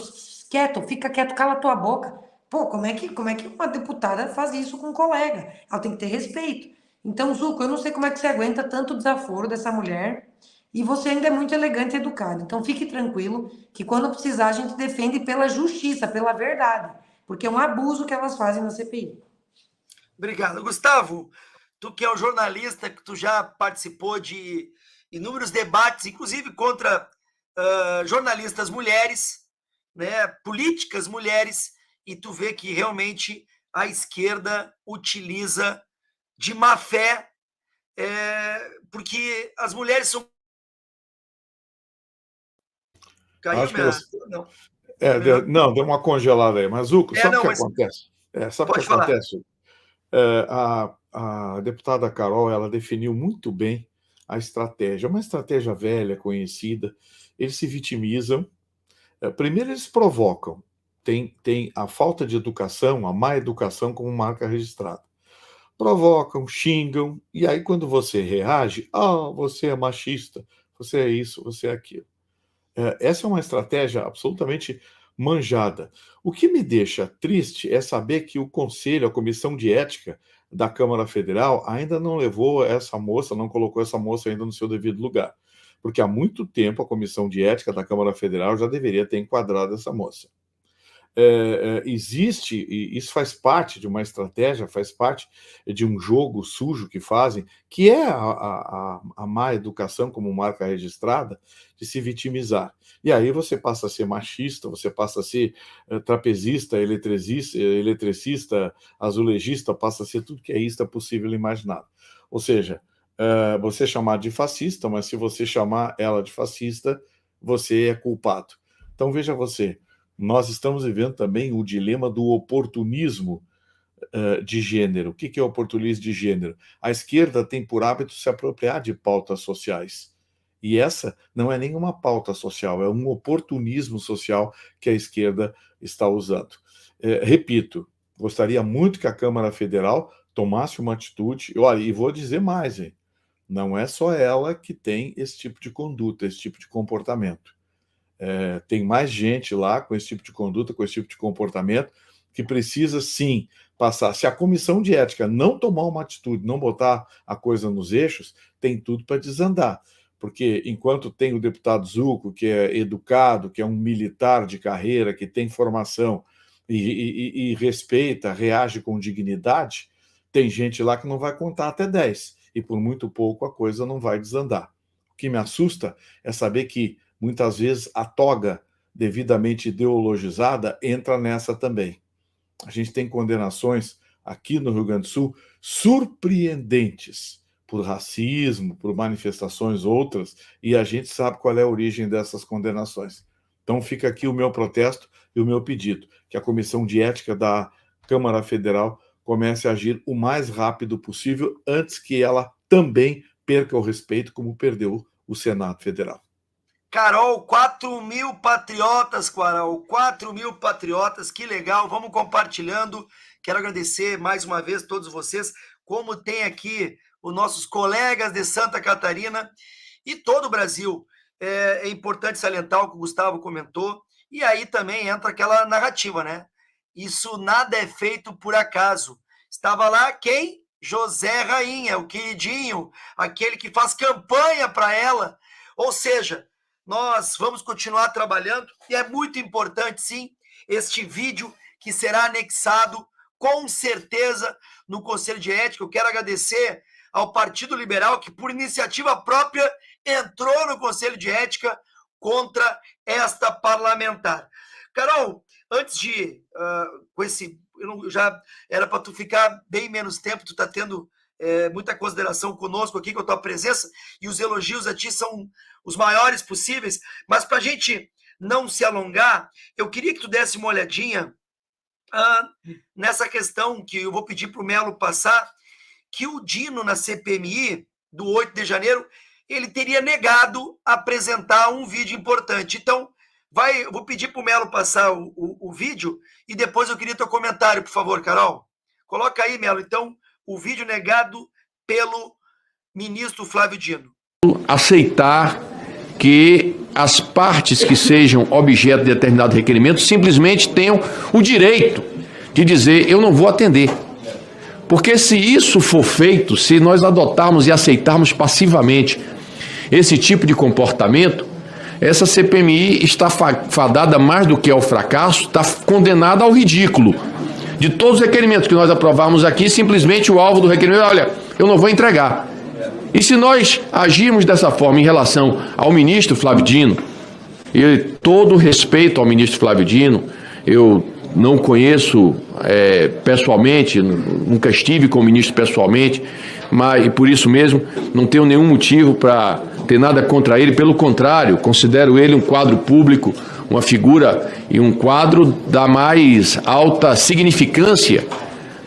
quieto, fica quieto, cala tua boca. Pô, como é que uma deputada faz isso com um colega? Ela tem que ter respeito. Então, Zucco, eu não sei como é que você aguenta tanto desaforo dessa mulher, e você ainda é muito elegante e educado. Então, fique tranquilo, que quando precisar, a gente defende pela justiça, pela verdade, porque é um abuso que elas fazem na CPI. Obrigado. Gustavo, tu que é um jornalista, que tu já participou de inúmeros debates, inclusive contra jornalistas mulheres, né, políticas mulheres, e tu vê que realmente a esquerda utiliza de má fé, porque as mulheres são... Caiu Acho que não, deu uma congelada aí. Mas, Zucco, sabe o que acontece? Sabe o que acontece? A deputada Carol, ela definiu muito bem a estratégia. É uma estratégia velha, conhecida. Eles se vitimizam. Primeiro, eles provocam. Tem a falta de educação, a má educação como marca registrada. Provocam, xingam, e aí quando você reage, você é machista, você é isso, você é aquilo. Essa é uma estratégia absolutamente manjada. O que me deixa triste é saber que o Conselho, a Comissão de Ética da Câmara Federal, ainda não levou essa moça, não colocou essa moça ainda no seu devido lugar. Porque há muito tempo a Comissão de Ética da Câmara Federal já deveria ter enquadrado essa moça. Existe, e isso faz parte de uma estratégia, faz parte de um jogo sujo que fazem, que é a má educação como marca registrada, de se vitimizar. E aí você passa a ser machista, você passa a ser trapezista, eletricista, azulejista, passa a ser tudo que é isto possível e imaginável. Ou seja, você chamar de fascista, mas se você chamar ela de fascista, você é culpado. Então veja você, nós estamos vivendo também o dilema do oportunismo de gênero. O que é oportunismo de gênero? A esquerda tem por hábito se apropriar de pautas sociais. E essa não é nenhuma pauta social, é um oportunismo social que a esquerda está usando. Repito, gostaria muito que a Câmara Federal tomasse uma atitude. Olha, e vou dizer mais, hein? Não é só ela que tem esse tipo de conduta, esse tipo de comportamento. Tem mais gente lá com esse tipo de conduta, com esse tipo de comportamento, que precisa sim passar. Se a Comissão de Ética não tomar uma atitude, não botar a coisa nos eixos, tem tudo para desandar. Porque enquanto tem o deputado Zucco, que é educado, que é um militar de carreira, que tem formação e respeita, reage com dignidade, tem gente lá que não vai contar até 10. E por muito pouco a coisa não vai desandar. O que me assusta é saber que muitas vezes a toga devidamente ideologizada entra nessa também. A gente tem condenações aqui no Rio Grande do Sul surpreendentes por racismo, por manifestações outras, e a gente sabe qual é a origem dessas condenações. Então fica aqui o meu protesto e o meu pedido, que a Comissão de Ética da Câmara Federal comece a agir o mais rápido possível, antes que ela também perca o respeito, como perdeu o Senado Federal. Carol, 4.000 patriotas, Carol, 4.000 patriotas, que legal, vamos compartilhando. Quero agradecer mais uma vez a todos vocês, como tem aqui os nossos colegas de Santa Catarina e todo o Brasil. É importante salientar o que o Gustavo comentou, e aí também entra aquela narrativa, né? Isso nada é feito por acaso. Estava lá quem? José Rainha, o queridinho, aquele que faz campanha para ela. Ou seja, nós vamos continuar trabalhando e é muito importante, sim, este vídeo que será anexado com certeza no Conselho de Ética. Eu quero agradecer ao Partido Liberal, que por iniciativa própria entrou no Conselho de Ética contra esta parlamentar. Carol, antes de, com esse, já era para tu ficar bem menos tempo, tu está tendo muita consideração conosco aqui com a tua presença, e os elogios a ti são os maiores possíveis, mas para a gente não se alongar, eu queria que tu desse uma olhadinha nessa questão que eu vou pedir para o Melo passar, que o Dino na CPMI do 8 de janeiro, ele teria negado apresentar um vídeo importante. Então, eu vou pedir para o Melo passar o vídeo e depois eu queria teu comentário, por favor, Carol. Coloca aí, Melo, então, o vídeo negado pelo ministro Flávio Dino. Aceitar que as partes que sejam objeto de determinado requerimento simplesmente tenham o direito de dizer: eu não vou atender. Porque se isso for feito, se nós adotarmos e aceitarmos passivamente esse tipo de comportamento, essa CPMI está fadada mais do que ao fracasso, está condenada ao ridículo. De todos os requerimentos que nós aprovarmos aqui, simplesmente o alvo do requerimento: olha, eu não vou entregar. E se nós agirmos dessa forma em relação ao ministro Flávio Dino, e todo respeito ao ministro Flávio Dino, eu não conheço pessoalmente, nunca estive com o ministro pessoalmente, mas e por isso mesmo não tenho nenhum motivo para ter nada contra ele, pelo contrário, considero ele um quadro público uma figura e um quadro da mais alta significância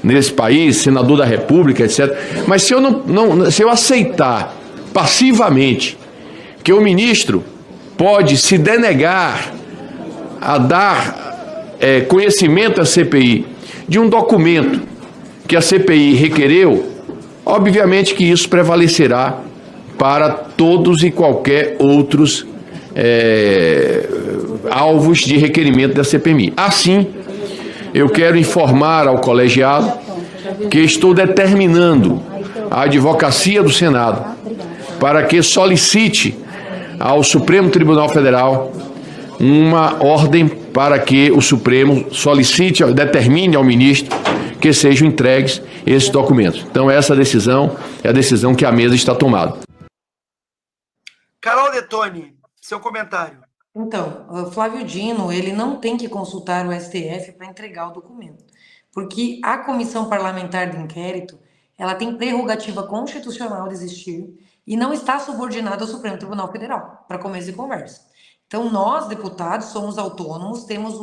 nesse país, senador da República, etc. Mas se eu aceitar passivamente que o ministro pode se denegar a dar conhecimento à CPI de um documento que a CPI requereu, obviamente que isso prevalecerá para todos e qualquer outros alvos de requerimento da CPMI. Assim, eu quero informar ao colegiado que estou determinando a advocacia do Senado para que solicite ao Supremo Tribunal Federal uma ordem para que o Supremo solicite, determine ao ministro que sejam entregues esses documentos. Então, essa decisão é a decisão que a mesa está tomando. Carol Detoni, seu comentário. Então, o Flávio Dino, ele não tem que consultar o STF para entregar o documento, porque a comissão parlamentar de inquérito, ela tem prerrogativa constitucional de existir e não está subordinada ao Supremo Tribunal Federal, para começo de conversa. Então, nós, deputados, somos autônomos, temos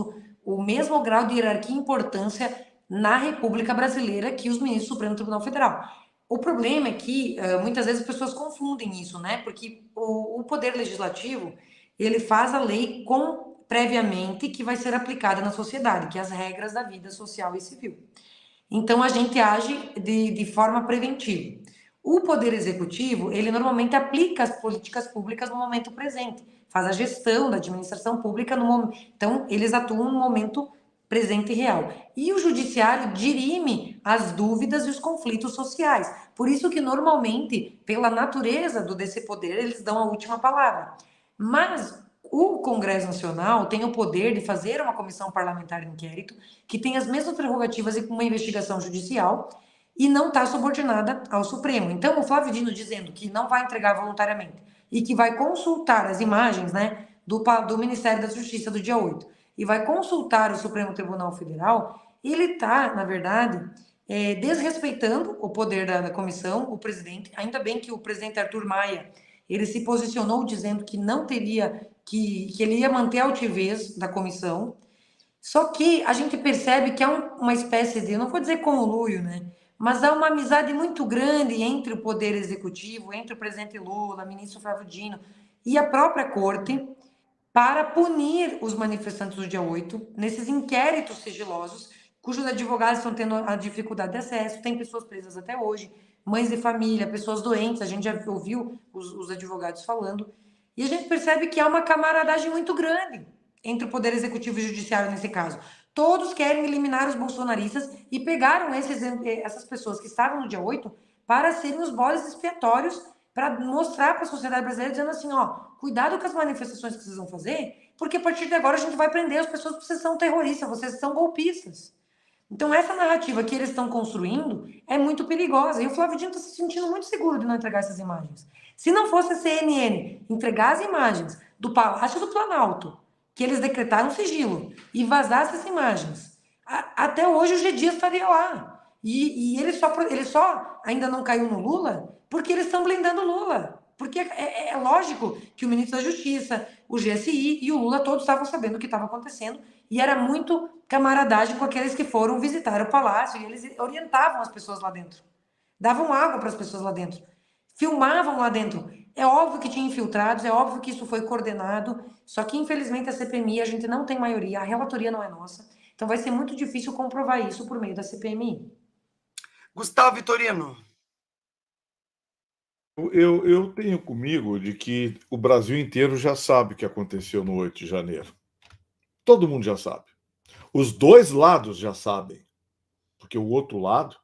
o mesmo grau de hierarquia e importância na República Brasileira que os ministros do Supremo Tribunal Federal. O problema é que, muitas vezes, as pessoas confundem isso, né? Porque o Poder Legislativo, ele faz a lei previamente que vai ser aplicada na sociedade, que é as regras da vida social e civil. Então, a gente age de forma preventiva. O Poder Executivo, ele normalmente aplica as políticas públicas no momento presente, faz a gestão da administração pública no momento. Então, eles atuam no momento presente e real. E o Judiciário dirime as dúvidas e os conflitos sociais. Por isso que, normalmente, pela natureza desse poder, eles dão a última palavra. Mas o Congresso Nacional tem o poder de fazer uma comissão parlamentar de inquérito que tem as mesmas prerrogativas e uma investigação judicial e não está subordinada ao Supremo. Então, o Flávio Dino dizendo que não vai entregar voluntariamente e que vai consultar as imagens, né, do Ministério da Justiça do dia 8 e vai consultar o Supremo Tribunal Federal, ele está, na verdade, desrespeitando o poder da comissão, o presidente. Ainda bem que o presidente Arthur Maia, ele se posicionou dizendo que não teria, que ele ia manter a altivez da comissão. Só que a gente percebe que há uma espécie de, eu não vou dizer conluio, né? Mas há uma amizade muito grande entre o Poder Executivo, entre o presidente Lula, o ministro Flávio Dino e a própria Corte, para punir os manifestantes do dia 8, nesses inquéritos sigilosos, cujos advogados estão tendo a dificuldade de acesso, tem pessoas presas até hoje, mães de família, pessoas doentes, a gente já ouviu os advogados falando, e a gente percebe que há uma camaradagem muito grande entre o Poder Executivo e o Judiciário nesse caso. Todos querem eliminar os bolsonaristas e pegaram essas pessoas que estavam no dia 8 para serem os bodes expiatórios, para mostrar para a sociedade brasileira, dizendo assim, ó, cuidado com as manifestações que vocês vão fazer, porque a partir de agora a gente vai prender as pessoas porque vocês são terroristas, vocês são golpistas. Então, essa narrativa que eles estão construindo é muito perigosa. E o Flávio Dino está se sentindo muito seguro de não entregar essas imagens. Se não fosse a CNN entregar as imagens do Palácio do Planalto, que eles decretaram sigilo, e vazasse essas imagens, até hoje o G. Dias estaria lá. E ele só ainda não caiu no Lula porque eles estão blindando o Lula. Porque é lógico que o ministro da Justiça, o GSI e o Lula todos estavam sabendo o que estava acontecendo e era muito camaradagem com aqueles que foram visitar o palácio e eles orientavam as pessoas lá dentro. Davam água para as pessoas lá dentro. Filmavam lá dentro. É óbvio que tinha infiltrados, é óbvio que isso foi coordenado, só que infelizmente a CPMI, a gente não tem maioria, a relatoria não é nossa, então vai ser muito difícil comprovar isso por meio da CPMI. Gustavo Vitorino. Eu tenho comigo de que o Brasil inteiro já sabe o que aconteceu no 8 de janeiro. Todo mundo já sabe. Os dois lados já sabem. Porque o outro lado,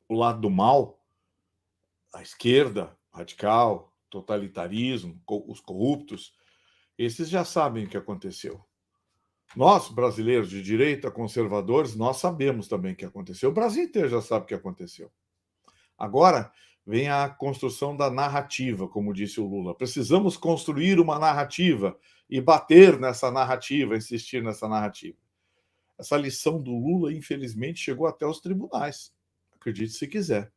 o lado do mal, a esquerda radical, totalitarismo, os corruptos, esses já sabem o que aconteceu. Nós, brasileiros de direita, conservadores, nós sabemos também o que aconteceu. O Brasil inteiro já sabe o que aconteceu. Agora vem a construção da narrativa, como disse o Lula. Precisamos construir uma narrativa e bater nessa narrativa, insistir nessa narrativa. Essa lição do Lula, infelizmente, chegou até os tribunais. Acredite se quiser.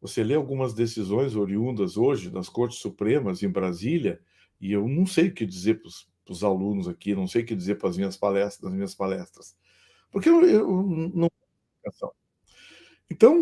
Você lê algumas decisões oriundas hoje das Cortes Supremas em Brasília, e eu não sei o que dizer para para os alunos aqui, não sei o que dizer para as minhas palestras, porque eu não tenho. Então,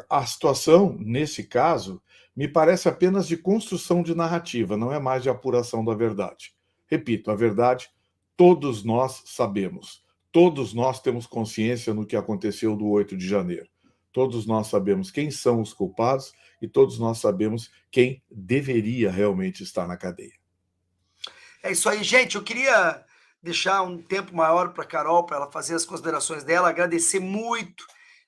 a situação, nesse caso, me parece apenas de construção de narrativa, não é mais de apuração da verdade. Repito, a verdade todos nós sabemos. Todos nós temos consciência no que aconteceu do 8 de janeiro. Todos nós sabemos quem são os culpados e todos nós sabemos quem deveria realmente estar na cadeia. É isso aí, gente. Eu queria deixar um tempo maior para a Carol, para ela fazer as considerações dela, agradecer muito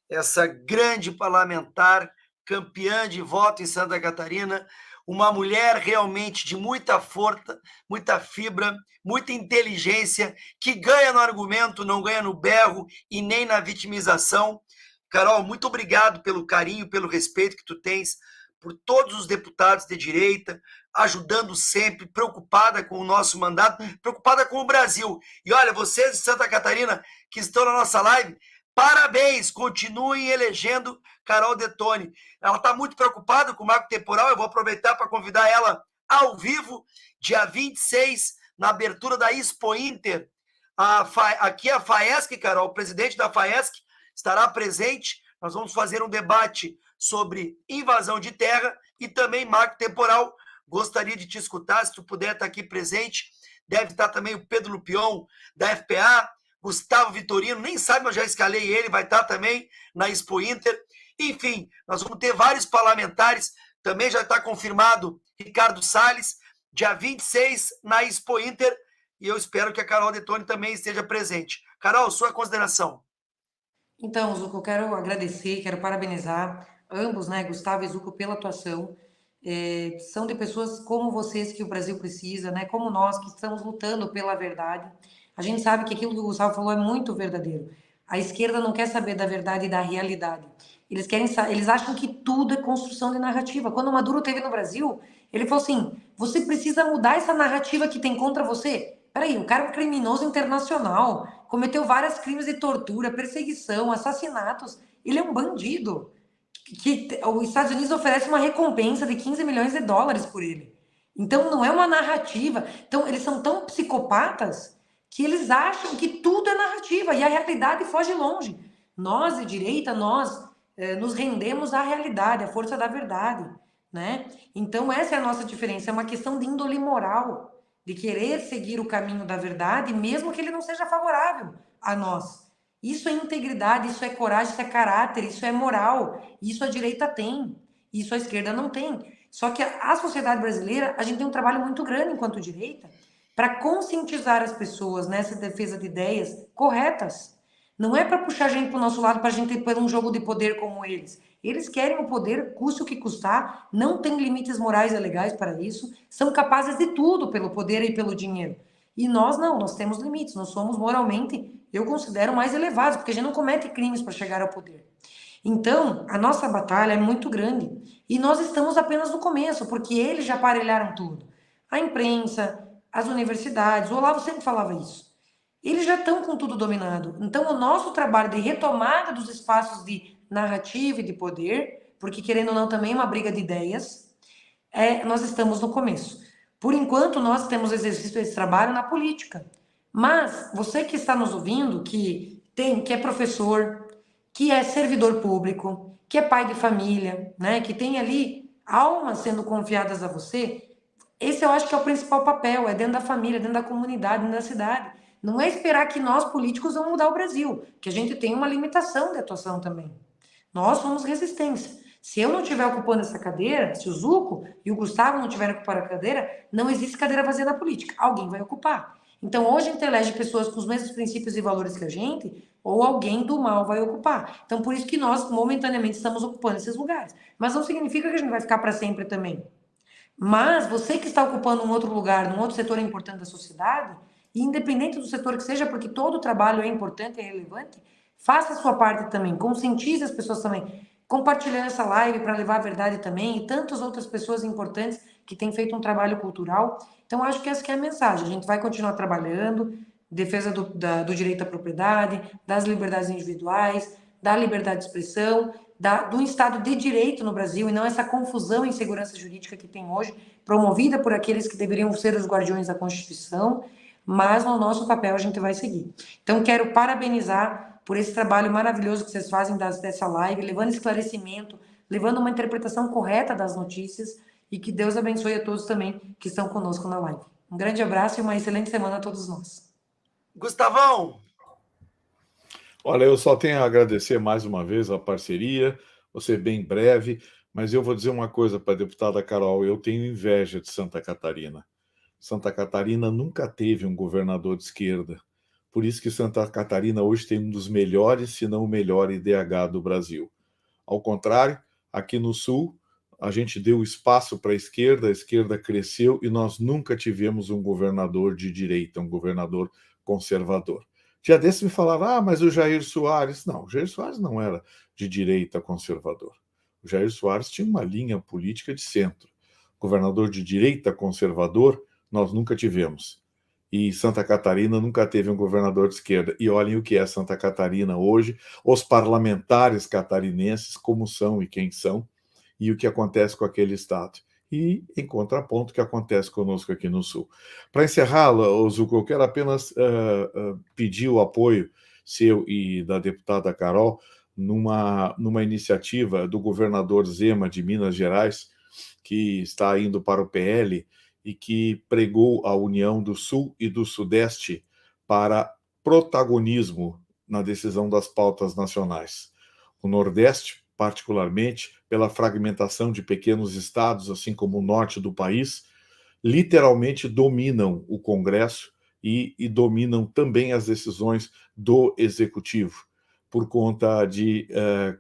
essa grande parlamentar, campeã de voto em Santa Catarina, uma mulher realmente de muita força, muita fibra, muita inteligência, que ganha no argumento, não ganha no berro e nem na vitimização. Carol, muito obrigado pelo carinho, pelo respeito que tu tens por todos os deputados de direita, ajudando sempre, preocupada com o nosso mandato, preocupada com o Brasil. E olha, vocês de Santa Catarina que estão na nossa live, parabéns, continuem elegendo Carol Detoni. Ela está muito preocupada com o marco temporal, eu vou aproveitar para convidar ela ao vivo, dia 26, na abertura da Expo Inter. Aqui a FAESC, Carol, o presidente da FAESC, estará presente. Nós vamos fazer um debate sobre invasão de terra e também marco temporal. Gostaria de te escutar, se tu puder estar aqui presente. Deve estar também o Pedro Lupion, da FPA, Gustavo Vitorino, nem sabe, mas já escalei ele, vai estar também na Expo Inter. Enfim, nós vamos ter vários parlamentares, também já está confirmado Ricardo Salles, dia 26 na Expo Inter, e eu espero que a Carol Detoni também esteja presente. Carol, sua consideração. Então, Zucco, eu quero agradecer, quero parabenizar ambos, né, Gustavo e Zucco, pela atuação. São de pessoas como vocês que o Brasil precisa, né, como nós que estamos lutando pela verdade. A gente sabe que aquilo que o Gustavo falou é muito verdadeiro. A esquerda não quer saber da verdade e da realidade. Eles acham que tudo é construção de narrativa. Quando o Maduro esteve no Brasil, ele falou assim, você precisa mudar essa narrativa que tem contra você. Peraí, o cara é um criminoso internacional, cometeu vários crimes de tortura, perseguição, assassinatos. Ele é um bandido. Que os Estados Unidos oferece uma recompensa de 15 milhões de dólares por ele. Então, não é uma narrativa. Então, eles são tão psicopatas que eles acham que tudo é narrativa e a realidade foge longe. Nós, de direita, nós nos rendemos à realidade, à força da verdade, né? Então, essa é a nossa diferença. É uma questão de índole moral, de querer seguir o caminho da verdade, mesmo que ele não seja favorável a nós. Isso é integridade, isso é coragem, isso é caráter, isso é moral. Isso a direita tem, isso a esquerda não tem. Só que a sociedade brasileira, a gente tem um trabalho muito grande enquanto direita para conscientizar as pessoas nessa defesa de ideias corretas. Não é para puxar a gente para o nosso lado para a gente ter um jogo de poder como eles. Eles querem o poder, custe o que custar, não tem limites morais e legais para isso, são capazes de tudo pelo poder e pelo dinheiro. E nós não, nós temos limites, nós somos moralmente, eu considero, mais elevados, porque a gente não comete crimes para chegar ao poder. Então, a nossa batalha é muito grande. E nós estamos apenas no começo, porque eles já aparelharam tudo. A imprensa, as universidades, o Olavo sempre falava isso. Eles já estão com tudo dominado. Então, o nosso trabalho de retomada dos espaços de narrativa e de poder, porque querendo ou não também é uma briga de ideias, nós estamos no começo. Por enquanto, nós temos exercício desse trabalho na política. Mas você que está nos ouvindo, que é professor, que é servidor público, que é pai de família, né, que tem ali almas sendo confiadas a você, esse eu acho que é o principal papel, é dentro da família, dentro da comunidade, dentro da cidade. Não é esperar que nós, políticos, vamos mudar o Brasil, que a gente tem uma limitação de atuação também. Nós somos resistência. Se eu não estiver ocupando essa cadeira, se o Zucco e o Gustavo não estiverem ocupando a cadeira, não existe cadeira vazia na política. Alguém vai ocupar. Então, hoje a gente elege pessoas com os mesmos princípios e valores que a gente, ou alguém do mal vai ocupar. Então, por isso que nós, momentaneamente, estamos ocupando esses lugares. Mas não significa que a gente vai ficar para sempre também. Mas você que está ocupando um outro lugar, num outro setor importante da sociedade, independente do setor que seja, porque todo trabalho é importante, é relevante, faça a sua parte também, conscientize as pessoas também, compartilhando essa live para levar a verdade também, e tantas outras pessoas importantes que têm feito um trabalho cultural. Então, acho que essa que é a mensagem. A gente vai continuar trabalhando, defesa do direito à propriedade, das liberdades individuais, da liberdade de expressão, do Estado de Direito no Brasil e não essa confusão em segurança jurídica que tem hoje, promovida por aqueles que deveriam ser os guardiões da Constituição, mas no nosso papel a gente vai seguir. Então, quero parabenizar por esse trabalho maravilhoso que vocês fazem dessa live, levando esclarecimento, levando uma interpretação correta das notícias, e que Deus abençoe a todos também que estão conosco na live. Um grande abraço e uma excelente semana a todos nós. Gustavão! Olha, eu só tenho a agradecer mais uma vez a parceria, vou ser bem breve, mas eu vou dizer uma coisa para a deputada Carol, eu tenho inveja de Santa Catarina. Santa Catarina nunca teve um governador de esquerda, por isso que Santa Catarina hoje tem um dos melhores, se não o melhor IDH do Brasil. Ao contrário, aqui no Sul, a gente deu espaço para a esquerda cresceu e nós nunca tivemos um governador de direita, um governador conservador. Dia desse me falaram, mas o Jair Soares... Não, o Jair Soares não era de direita conservador. O Jair Soares tinha uma linha política de centro. Governador de direita conservador, nós nunca tivemos. E Santa Catarina nunca teve um governador de esquerda. E olhem o que é Santa Catarina hoje, os parlamentares catarinenses, como são e quem são, e o que acontece com aquele estado. E, em contraponto, o que acontece conosco aqui no Sul. Para encerrar, Zucco, eu quero apenas pedir o apoio seu e da deputada Carol numa iniciativa do governador Zema de Minas Gerais, que está indo para o PL e que pregou a união do Sul e do Sudeste para protagonismo na decisão das pautas nacionais. O Nordeste, particularmente pela fragmentação de pequenos estados, assim como o norte do país, literalmente dominam o Congresso e dominam também as decisões do Executivo, por conta de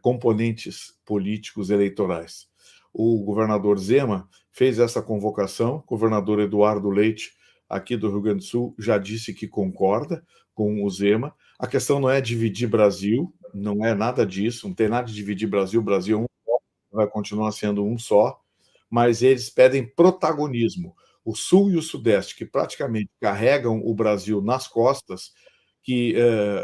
componentes políticos eleitorais. O governador Zema fez essa convocação, o governador Eduardo Leite, aqui do Rio Grande do Sul, já disse que concorda com o Zema. A questão não é dividir Brasil, não é nada disso, não tem nada de dividir Brasil, o Brasil é um só, vai continuar sendo um só, mas eles pedem protagonismo. O Sul e o Sudeste, que praticamente carregam o Brasil nas costas, que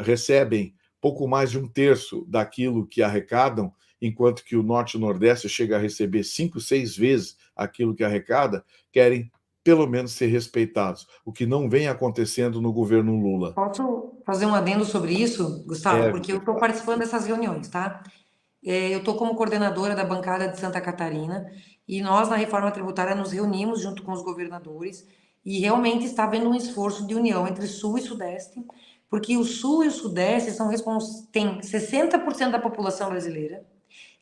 recebem pouco mais de 1/3 daquilo que arrecadam, enquanto que o Norte e o Nordeste chega a receber 5, 6 vezes aquilo que arrecada, querem pelo menos ser respeitados, o que não vem acontecendo no governo Lula. Posso fazer um adendo sobre isso, Gustavo? Porque eu estou participando dessas reuniões, tá? Eu estou como coordenadora da bancada de Santa Catarina e nós, na reforma tributária, nos reunimos junto com os governadores e realmente está havendo um esforço de união entre Sul e Sudeste, porque o Sul e o Sudeste têm 60% da população brasileira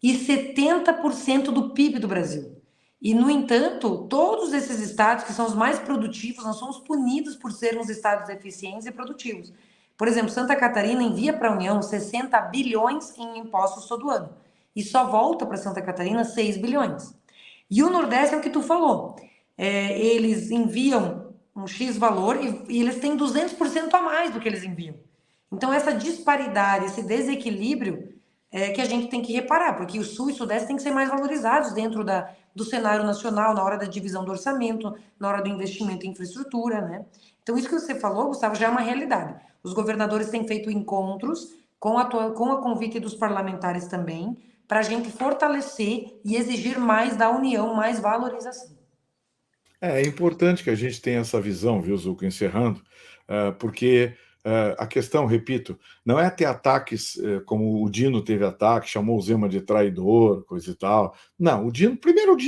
e 70% do PIB do Brasil. E, no entanto, todos esses estados que são os mais produtivos, nós somos punidos por sermos estados eficientes e produtivos. Por exemplo, Santa Catarina envia para a União 60 bilhões em impostos todo ano. E só volta para Santa Catarina 6 bilhões. E o Nordeste é o que tu falou. Eles enviam um X valor e eles têm 200% a mais do que eles enviam. Então, essa disparidade, esse desequilíbrio que a gente tem que reparar, porque o Sul e o Sudeste têm que ser mais valorizados dentro do cenário nacional, na hora da divisão do orçamento, na hora do investimento em infraestrutura, né? Então, isso que você falou, Gustavo, já é uma realidade. Os governadores têm feito encontros com a convite dos parlamentares também, para a gente fortalecer e exigir mais da União, mais valorização. É importante que a gente tenha essa visão, viu, Zucco, encerrando, porque a questão, repito, não é ter ataques como o Dino teve ataque, chamou o Zema de traidor, coisa e tal. Não, o Dino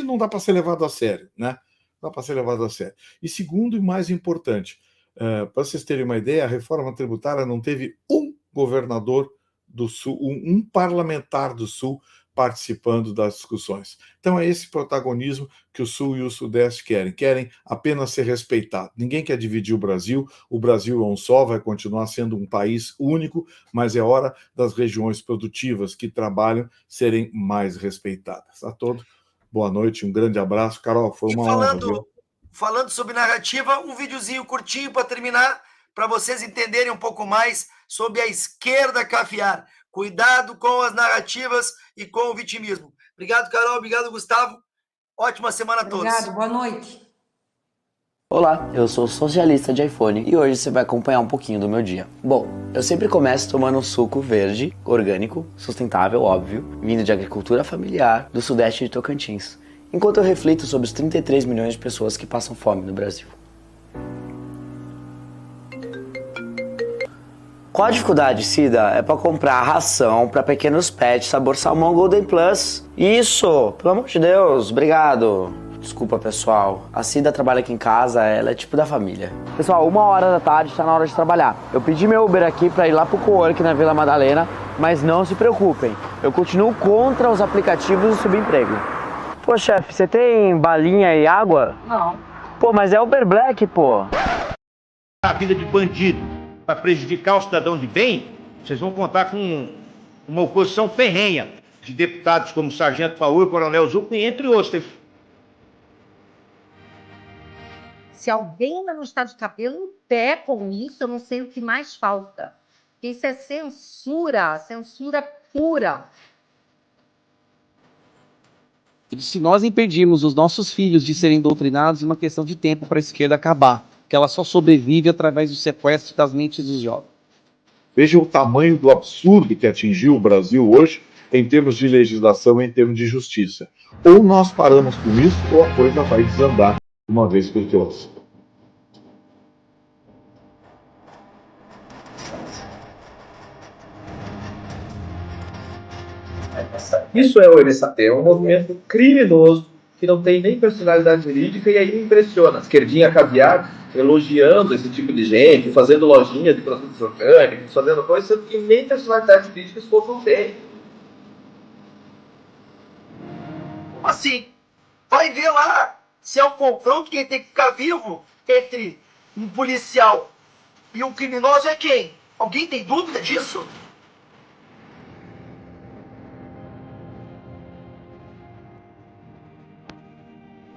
não dá para ser levado a sério, né? Não dá para ser levado a sério. E segundo e mais importante, para vocês terem uma ideia, a reforma tributária não teve um governador do Sul, um parlamentar do Sul participando das discussões. Então é esse protagonismo que o Sul e o Sudeste querem apenas ser respeitado. Ninguém quer dividir o Brasil é um só, vai continuar sendo um país único, mas é hora das regiões produtivas que trabalham serem mais respeitadas. A todos, boa noite, um grande abraço. Carol, foi uma honra. Falando sobre narrativa, um videozinho curtinho para terminar, para vocês entenderem um pouco mais sobre a esquerda caviar. Cuidado com as narrativas e com o vitimismo. Obrigado, Carol. Obrigado, Gustavo. Ótima semana a todos. Obrigado. Boa noite. Olá, eu sou socialista de iPhone e hoje você vai acompanhar um pouquinho do meu dia. Bom, eu sempre começo tomando um suco verde, orgânico, sustentável, óbvio, vindo de agricultura familiar do sudeste de Tocantins, enquanto eu reflito sobre os 33 milhões de pessoas que passam fome no Brasil. Qual a dificuldade, Cida? É pra comprar ração pra pequenos pets sabor salmão Golden Plus. Isso! Pelo amor de Deus, obrigado. Desculpa, pessoal. A Cida trabalha aqui em casa, ela é tipo da família. Pessoal, 1h tá na hora de trabalhar. Eu pedi meu Uber aqui pra ir lá pro cowork na Vila Madalena, mas não se preocupem. Eu continuo contra os aplicativos de subemprego. Pô, chefe, você tem balinha e água? Não. Pô, mas é Uber Black, pô. A vida de bandido para prejudicar o cidadão de bem, vocês vão contar com uma oposição ferrenha de deputados como Sargento Paul e Coronel Zucco, entre outros. Se alguém ainda não está de cabelo em pé com isso, eu não sei o que mais falta. Porque isso é censura, censura pura. E se nós impedirmos os nossos filhos de serem doutrinados, é uma questão de tempo para a esquerda acabar. Que ela só sobrevive através do sequestro das mentes dos jovens. Veja o tamanho do absurdo que atingiu o Brasil hoje em termos de legislação e em termos de justiça. Ou nós paramos com isso, ou a coisa vai desandar uma vez por todas. Isso é o MST, é um movimento criminoso que não tem nem personalidade jurídica e aí me impressiona. A esquerdinha caviar elogiando esse tipo de gente, fazendo lojinha de produtos orgânicos, fazendo coisas que nem personalidade jurídica esse povo não tem. Como assim? Vai ver lá se é um confronto, quem tem que ficar vivo entre um policial e um criminoso é quem? Alguém tem dúvida disso?